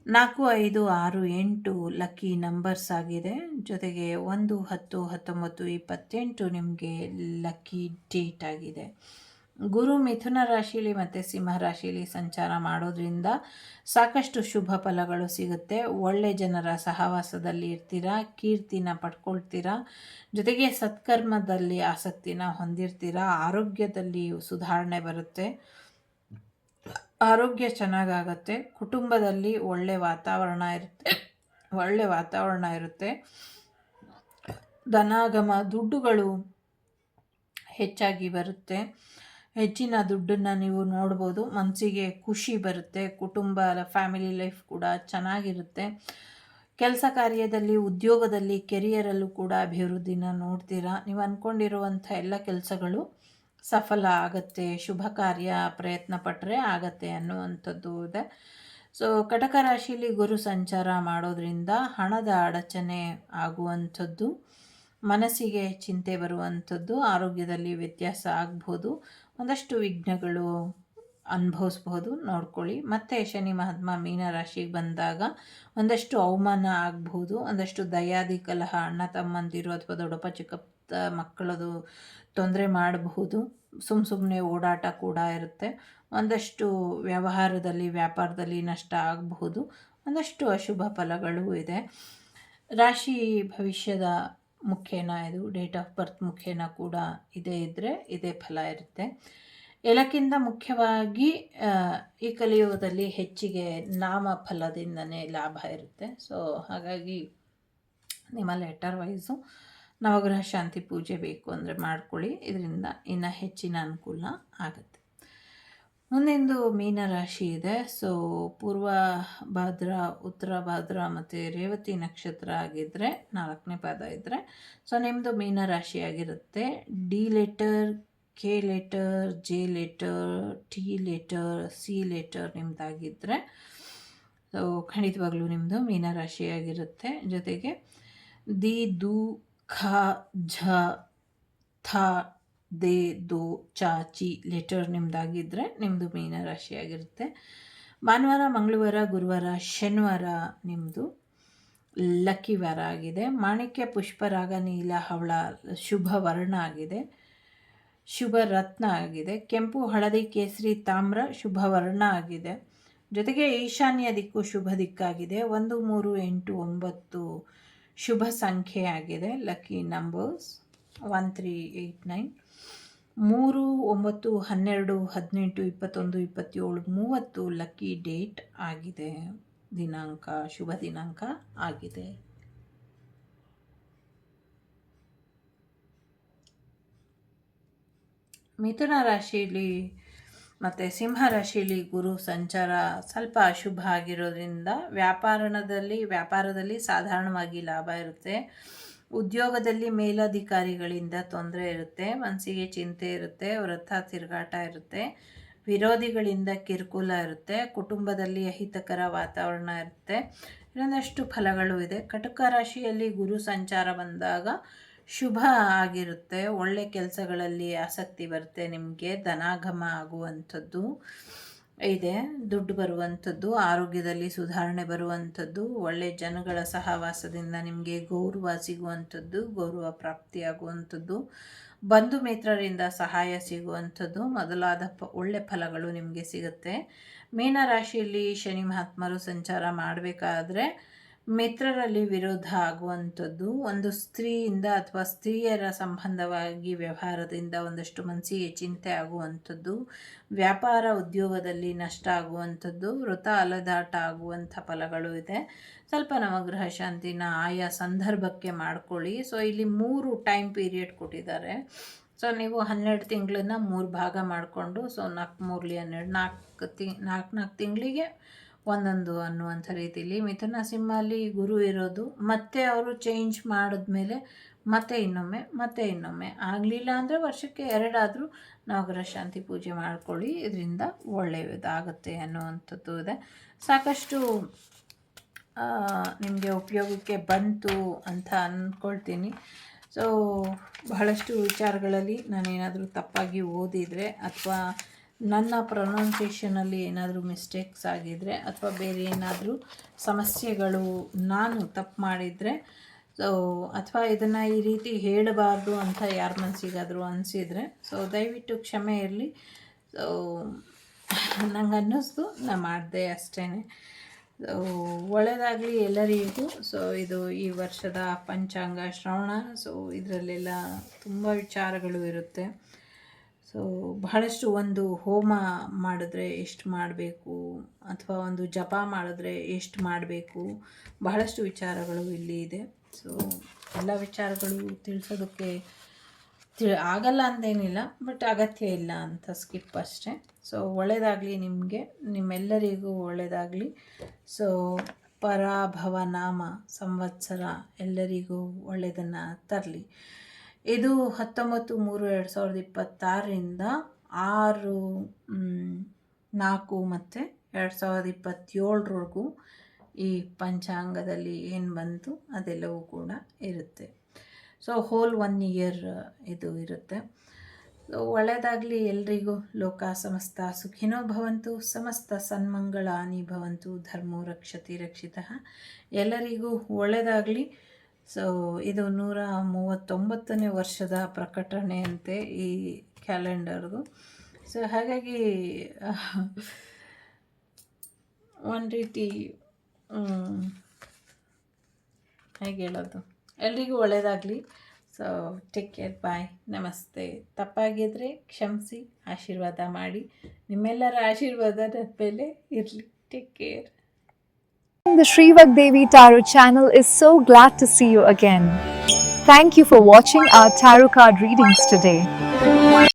4, 5, 6, 8 ಲಕ್ಕಿ ನಂಬರ್ಸ್ ಆಗಿದೆ. ಜೊತೆಗೆ 1, 10, 19, 28 ನಿಮಗೆ ಲಕ್ಕಿ ಡೇಟ್ ಆಗಿದೆ. ಗುರು ಮಿಥುನ ರಾಶಿಲಿ ಮತ್ತು ಸಿಂಹ ರಾಶಿಲಿ ಸಂಚಾರ ಮಾಡೋದ್ರಿಂದ ಸಾಕಷ್ಟು ಶುಭ ಫಲಗಳು ಸಿಗುತ್ತೆ. ಒಳ್ಳೆ ಜನರ ಸಹವಾಸದಲ್ಲಿ ಇರ್ತೀರಾ, ಕೀರ್ತಿನ ಪಡ್ಕೊಳ್ತೀರಾ. ಜೊತೆಗೆ ಸತ್ಕರ್ಮದಲ್ಲಿ ಆಸಕ್ತಿನ ಹೊಂದಿರ್ತೀರಾ. ಆರೋಗ್ಯದಲ್ಲಿ ಸುಧಾರಣೆ ಬರುತ್ತೆ, ಆರೋಗ್ಯ ಚೆನ್ನಾಗಾಗತ್ತೆ. ಕುಟುಂಬದಲ್ಲಿ ಒಳ್ಳೆ ವಾತಾವರಣ ಇರುತ್ತೆ. ಧನಾಗಮ, ದುಡ್ಡುಗಳು ಹೆಚ್ಚಾಗಿ ಬರುತ್ತೆ. ಹೆಚ್ಚಿನ ದುಡ್ಡನ್ನು ನೀವು ನೋಡ್ಬೋದು. ಮನಸ್ಸಿಗೆ ಖುಷಿ ಬರುತ್ತೆ. ಕುಟುಂಬ, ಫ್ಯಾಮಿಲಿ ಲೈಫ್ ಕೂಡ ಚೆನ್ನಾಗಿರುತ್ತೆ. ಕೆಲಸ ಕಾರ್ಯದಲ್ಲಿ, ಉದ್ಯೋಗದಲ್ಲಿ, ಕೆರಿಯರಲ್ಲೂ ಕೂಡ ಅಭಿವೃದ್ಧಿನ ನೋಡ್ತೀರಾ. ನೀವು ಅಂದ್ಕೊಂಡಿರುವಂಥ ಎಲ್ಲ ಕೆಲಸಗಳು ಸಫಲ ಆಗತ್ತೆ. ಶುಭ ಕಾರ್ಯ ಪ್ರಯತ್ನ ಪಟ್ಟರೆ ಆಗತ್ತೆ ಅನ್ನುವಂಥದ್ದು ಇದೆ. ಸೊ ಕಟಕ ರಾಶಿಯಲ್ಲಿ ಗುರು ಸಂಚಾರ ಮಾಡೋದ್ರಿಂದ ಹಣದ ಅಡಚಣೆ ಆಗುವಂಥದ್ದು, ಮನಸ್ಸಿಗೆ ಚಿಂತೆ ಬರುವಂಥದ್ದು, ಆರೋಗ್ಯದಲ್ಲಿ ವ್ಯತ್ಯಾಸ ಆಗ್ಬೋದು, ಒಂದಷ್ಟು ವಿಘ್ನಗಳು ಅನುಭವಿಸ್ಬೋದು, ನೋಡ್ಕೊಳ್ಳಿ. ಮತ್ತು ಶನಿ ಮಹಾತ್ಮ ಮೀನರಾಶಿಗೆ ಬಂದಾಗ ಒಂದಷ್ಟು ಅವಮಾನ ಆಗ್ಬೋದು, ಒಂದಷ್ಟು ದಯಾದಿ ಕಲಹ, ಅಣ್ಣ ತಮ್ಮಂದಿರು ಅಥವಾ ದೊಡ್ಡಪ್ಪ ಚಿಕ್ಕಪ್ಪ ಮಕ್ಕಳದು ತೊಂದರೆ ಮಾಡಬಹುದು. ಸುಮ್ಮನೆ ಓಡಾಟ ಕೂಡ ಇರುತ್ತೆ. ಒಂದಷ್ಟು ವ್ಯಾಪಾರದಲ್ಲಿ ನಷ್ಟ ಆಗಬಹುದು. ಒಂದಷ್ಟು ಅಶುಭ ಫಲಗಳು ಇದೆ. ರಾಶಿ ಭವಿಷ್ಯದ ಮುಖೇನ, ಇದು ಡೇಟ್ ಆಫ್ ಬರ್ತ್ ಮುಖೇನ ಕೂಡ ಇದೇ ಫಲ ಇರುತ್ತೆ. ಎಲ್ಲಕ್ಕಿಂತ ಮುಖ್ಯವಾಗಿ ಈ ಕಲಿಯುಗದಲ್ಲಿ ಹೆಚ್ಚಿಗೆ ನಾಮ ಫಲದಿಂದನೇ ಲಾಭ ಇರುತ್ತೆ. ಸೊ ಹಾಗಾಗಿ ನಿಮ್ಮ ಲೆಟರ್ ವೈಸು ನವಗ್ರಹ ಶಾಂತಿ ಪೂಜೆ ಬೇಕು ಅಂದರೆ ಮಾಡ್ಕೊಳ್ಳಿ. ಇದರಿಂದ ಇನ್ನು ಹೆಚ್ಚಿನ ಅನುಕೂಲ ಆಗುತ್ತೆ. ಮುಂದೆಂದು ಮೀನರಾಶಿ ಇದೆ. ಸೊ ಪೂರ್ವ ಭಾದ್ರ, ಉತ್ತರ ಭಾದ್ರ ಮತ್ತು ರೇವತಿ ನಕ್ಷತ್ರ ಆಗಿದ್ದರೆ 4ನೇ ಪಾದ ಇದ್ದರೆ ಸೊ ನಿಮ್ಮದು ಮೀನರಾಶಿ ಆಗಿರುತ್ತೆ. D letter, K letter, J letter, T letter, C letter ನಿಮ್ಮದಾಗಿದ್ದರೆ ಸೊ ಖಂಡಿತವಾಗ್ಲೂ ನಿಮ್ಮದು ಮೀನರಾಶಿಯಾಗಿರುತ್ತೆ. ಜೊತೆಗೆ ದಿ, ದು, ಖ, ಝ, ಥ, ದೇ, ದೋ, ಚ, ಚಿ ಲೆಟರ್ ನಿಮ್ಮದಾಗಿದ್ದರೆ ನಿಮ್ಮದು ಮೀನರಾಶಿಯಾಗಿರುತ್ತೆ. ಭಾನುವಾರ, ಮಂಗಳವಾರ, ಗುರುವಾರ, ಶನಿವಾರ ನಿಮ್ಮದು ಲಕ್ಕಿ ವಾರ ಆಗಿದೆ. ಮಾಣಿಕ್ಯ, ಪುಷ್ಪರಾಗ, ನೀಲ, ಹವಳ ಶುಭ ವರ್ಣ ಆಗಿದೆ, ಶುಭ ರತ್ನ ಆಗಿದೆ. ಕೆಂಪು, ಹಳದಿ, ಕೇಸರಿ, ತಾಮ್ರ ಶುಭ ವರ್ಣ ಆಗಿದೆ. ಜೊತೆಗೆ ಈಶಾನ್ಯ ದಿಕ್ಕು ಶುಭ ದಿಕ್ಕಾಗಿದೆ. 1, 3, 8, 9 ಶುಭ ಸಂಖ್ಯೆ ಆಗಿದೆ. Lucky numbers 1, 3, 8, 9. 3, 9, 12, 18, 21, 27, 30 ಲಕ್ಕಿ ಡೇಟ್ ಆಗಿದೆ. ದಿನಾಂಕ, ಶುಭ ದಿನಾಂಕ ಆಗಿದೆ. ಮಿಥುನ ರಾಶಿಯಲ್ಲಿ ಮತ್ತು ಸಿಂಹ ರಾಶಿಯಲ್ಲಿ ಗುರು ಸಂಚಾರ ಸ್ವಲ್ಪ ಅಶುಭ ಆಗಿರೋದ್ರಿಂದ ವ್ಯಾಪಾರದಲ್ಲಿ ಸಾಧಾರಣವಾಗಿ ಲಾಭ ಇರುತ್ತೆ. ಉದ್ಯೋಗದಲ್ಲಿ ಮೇಲಧಿಕಾರಿಗಳಿಂದ ತೊಂದರೆ ಇರುತ್ತೆ. ಮನಸ್ಸಿಗೆ ಚಿಂತೆ ಇರುತ್ತೆ. ವೃಥಾ ತಿರುಗಾಟ ಇರುತ್ತೆ. ವಿರೋಧಿಗಳಿಂದ ಕಿರುಕುಳ ಇರುತ್ತೆ, ಕುಟುಂಬದಲ್ಲಿ ಅಹಿತಕರ ವಾತಾವರಣ ಇರುತ್ತೆ, ಇನ್ನೊಂದಷ್ಟು ಫಲಗಳು ಇದೆ. ಕಟಕ ರಾಶಿಯಲ್ಲಿ ಗುರು ಸಂಚಾರ ಬಂದಾಗ ಶುಭ ಆಗಿರುತ್ತೆ, ಒಳ್ಳೆ ಕೆಲಸಗಳಲ್ಲಿ ಆಸಕ್ತಿ ಬರುತ್ತೆ, ನಿಮಗೆ ಧನಾಗಮ ಆಗುವಂಥದ್ದು ಇದೆ, ದುಡ್ಡು ಬರುವಂಥದ್ದು, ಆರೋಗ್ಯದಲ್ಲಿ ಸುಧಾರಣೆ ಬರುವಂಥದ್ದು, ಒಳ್ಳೆ ಜನಗಳ ಸಹವಾಸದಿಂದ ನಿಮಗೆ ಗೌರವ ಸಿಗುವಂಥದ್ದು, ಗೌರವ ಪ್ರಾಪ್ತಿಯಾಗುವಂಥದ್ದು, ಬಂಧು ಮಿತ್ರರಿಂದ ಸಹಾಯ ಸಿಗುವಂಥದ್ದು ಮೊದಲಾದ ಒಳ್ಳೆ ಫಲಗಳು ನಿಮಗೆ ಸಿಗುತ್ತೆ. ಮೀನರಾಶಿಯಲ್ಲಿ ಶನಿ ಮಹಾತ್ಮರು ಸಂಚಾರ ಮಾಡಬೇಕಾದ್ರೆ ಮಿತ್ರರಲ್ಲಿ ವಿರೋಧ ಆಗುವಂಥದ್ದು, ಒಂದು ಸ್ತ್ರೀಯಿಂದ ಅಥವಾ ಸ್ತ್ರೀಯರ ಸಂಬಂಧವಾಗಿ ವ್ಯವಹಾರದಿಂದ ಒಂದಷ್ಟು ಮನಸ್ಸಿಗೆ ಚಿಂತೆ ಆಗುವಂಥದ್ದು, ವ್ಯಾಪಾರ ಉದ್ಯೋಗದಲ್ಲಿ ನಷ್ಟ ಆಗುವಂಥದ್ದು, ವೃಥ ಅಲೆದಾಟ ಆಗುವಂಥ ಫಲಗಳು ಇದೆ. ಸ್ವಲ್ಪ ನವಗ್ರಹ ಶಾಂತಿನ ಆಯಾ ಸಂದರ್ಭಕ್ಕೆ ಮಾಡ್ಕೊಳ್ಳಿ. ಸೊ ಇಲ್ಲಿ 3 ಟೈಮ್ ಪೀರಿಯಡ್ ಕೊಟ್ಟಿದ್ದಾರೆ. ಸೊ ನೀವು 12 ತಿಂಗಳನ್ನ 3 ಭಾಗ ಮಾಡಿಕೊಂಡು, ಸೊ 4 3 12 4 ತಿಂಗಳಿಗೆ ಒಂದೊಂದು ಅನ್ನುವಂಥ ರೀತಿಯಲ್ಲಿ ಮಿಥುನ ಸಿಂಹಲ್ಲಿ ಗುರು ಇರೋದು, ಮತ್ತೆ ಅವರು ಚೇಂಜ್ ಮಾಡಿದ್ಮೇಲೆ ಮತ್ತೆ ಇನ್ನೊಮ್ಮೆ ಆಗಲಿಲ್ಲ ಅಂದರೆ ವರ್ಷಕ್ಕೆ 2 ಆದರೂ ನವಗ್ರಹ ಶಾಂತಿ ಪೂಜೆ ಮಾಡ್ಕೊಳ್ಳಿ, ಇದರಿಂದ ಒಳ್ಳೆಯದಾಗುತ್ತೆ ಅನ್ನುವಂಥದ್ದು ಇದೆ. ಸಾಕಷ್ಟು ನಿಮಗೆ ಉಪಯೋಗಕ್ಕೆ ಬಂತು ಅಂತ ಅಂದ್ಕೊಳ್ತೀನಿ. ಸೊ ಬಹಳಷ್ಟು ವಿಚಾರಗಳಲ್ಲಿ ನಾನೇನಾದರೂ ತಪ್ಪಾಗಿ ಓದಿದರೆ ಅಥವಾ ನನ್ನ ಪ್ರೊನೌನ್ಸಿಯೇಷನಲ್ಲಿ ಏನಾದರೂ ಮಿಸ್ಟೇಕ್ಸ್ ಆಗಿದ್ದರೆ ಅಥವಾ ಬೇರೆ ಏನಾದರೂ ಸಮಸ್ಯೆಗಳು ನಾನು ತಪ್ಪು ಮಾಡಿದರೆ, ಸೊ ಅಥವಾ ಇದನ್ನು ಈ ರೀತಿ ಹೇಳಬಾರ್ದು ಅಂತ ಯಾರ ಮನಸ್ಸಿಗಾದರೂ ಅನಿಸಿದರೆ ಸೊ ದಯವಿಟ್ಟು ಕ್ಷಮೆ ಇರಲಿ. ಸೊ ನಂಗೆ ಅನ್ನಿಸ್ತು ನಾ ಮಾಡಿದೆ ಅಷ್ಟೇ. ಒಳ್ಳೆಯದಾಗಲಿ ಎಲ್ಲರಿಗೂ. ಸೊ ಇದು ಈ ವರ್ಷದ ಪಂಚಾಂಗ ಶ್ರವಣ. ಸೊ ಇದರಲ್ಲೆಲ್ಲ ತುಂಬ ವಿಚಾರಗಳು ಇರುತ್ತೆ. ಸೊ ಬಹಳಷ್ಟು ಒಂದು ಹೋಮ ಮಾಡಿದ್ರೆ ಎಷ್ಟು ಮಾಡಬೇಕು ಅಥವಾ ಒಂದು ಜಪ ಮಾಡಿದ್ರೆ ಎಷ್ಟು ಮಾಡಬೇಕು, ಬಹಳಷ್ಟು ವಿಚಾರಗಳು ಇಲ್ಲಿ ಇದೆ. ಸೊ ಎಲ್ಲ ವಿಚಾರಗಳು ತಿಳಿಸೋದಕ್ಕೆ ಆಗಲ್ಲ ಅಂತೇನಿಲ್ಲ, ಬಟ್ ಅಗತ್ಯ ಇಲ್ಲ ಅಂತ ಸ್ಕಿಪ್ ಅಷ್ಟೇ. ಸೊ ಒಳ್ಳೆಯದಾಗಲಿ ನಿಮಗೆ, ನಿಮ್ಮೆಲ್ಲರಿಗೂ ಒಳ್ಳೆಯದಾಗಲಿ. ಸೊ ಪರಾಭವನಾಮ ಸಂವತ್ಸರ ಎಲ್ಲರಿಗೂ ಒಳ್ಳೆಯದನ್ನು ತರಲಿ. ಇದು 19/3/2026ರಿಂದ 6/4 ಮತ್ತು 2027 ಈ ಪಂಚಾಂಗದಲ್ಲಿ ಏನು ಬಂತು ಅದೆಲ್ಲವೂ ಕೂಡ ಇರುತ್ತೆ. ಸೊ ಹೋಲ್ 1 ಇಯರ್ ಇದು ಇರುತ್ತೆ. ಸೊ ಒಳ್ಳೆಯದಾಗಲಿ ಎಲ್ರಿಗೂ. ಲೋಕ ಸಮಸ್ತ ಸುಖಿನೋ ಭವಂತು, ಸಮಸ್ತ ಸನ್ಮಂಗಳಾನಿ ಭವಂತು, ಧರ್ಮೋ ರಕ್ಷತಿ ರಕ್ಷಿತಃ. ಎಲ್ಲರಿಗೂ ಒಳ್ಳೆಯದಾಗಲಿ. ಸೊ ಇದು 139ನೇ ವರ್ಷದ ಪ್ರಕಟಣೆಯಂತೆ ಈ ಕ್ಯಾಲೆಂಡರ್ದು. ಸೊ ಹಾಗಾಗಿ ಒಂದು ರೀತಿ ಹೇಗೆ ಹೇಳೋದು, ಎಲ್ರಿಗೂ ಒಳ್ಳೆಯದಾಗಲಿ. ಸೊ ಟೇಕ್ ಕೇರ್, ಬಾಯ್, ನಮಸ್ತೆ. ತಪ್ಪಾಗಿದ್ದರೆ ಕ್ಷಮಿಸಿ, ಆಶೀರ್ವಾದ ಮಾಡಿ. ನಿಮ್ಮೆಲ್ಲರ ಆಶೀರ್ವಾದ ನನ್ನ ಮೇಲೆ ಇರಲಿ. Take care. The Shrivak Devi Tarot channel is so glad to see you again. Thank you for watching our tarot card readings today.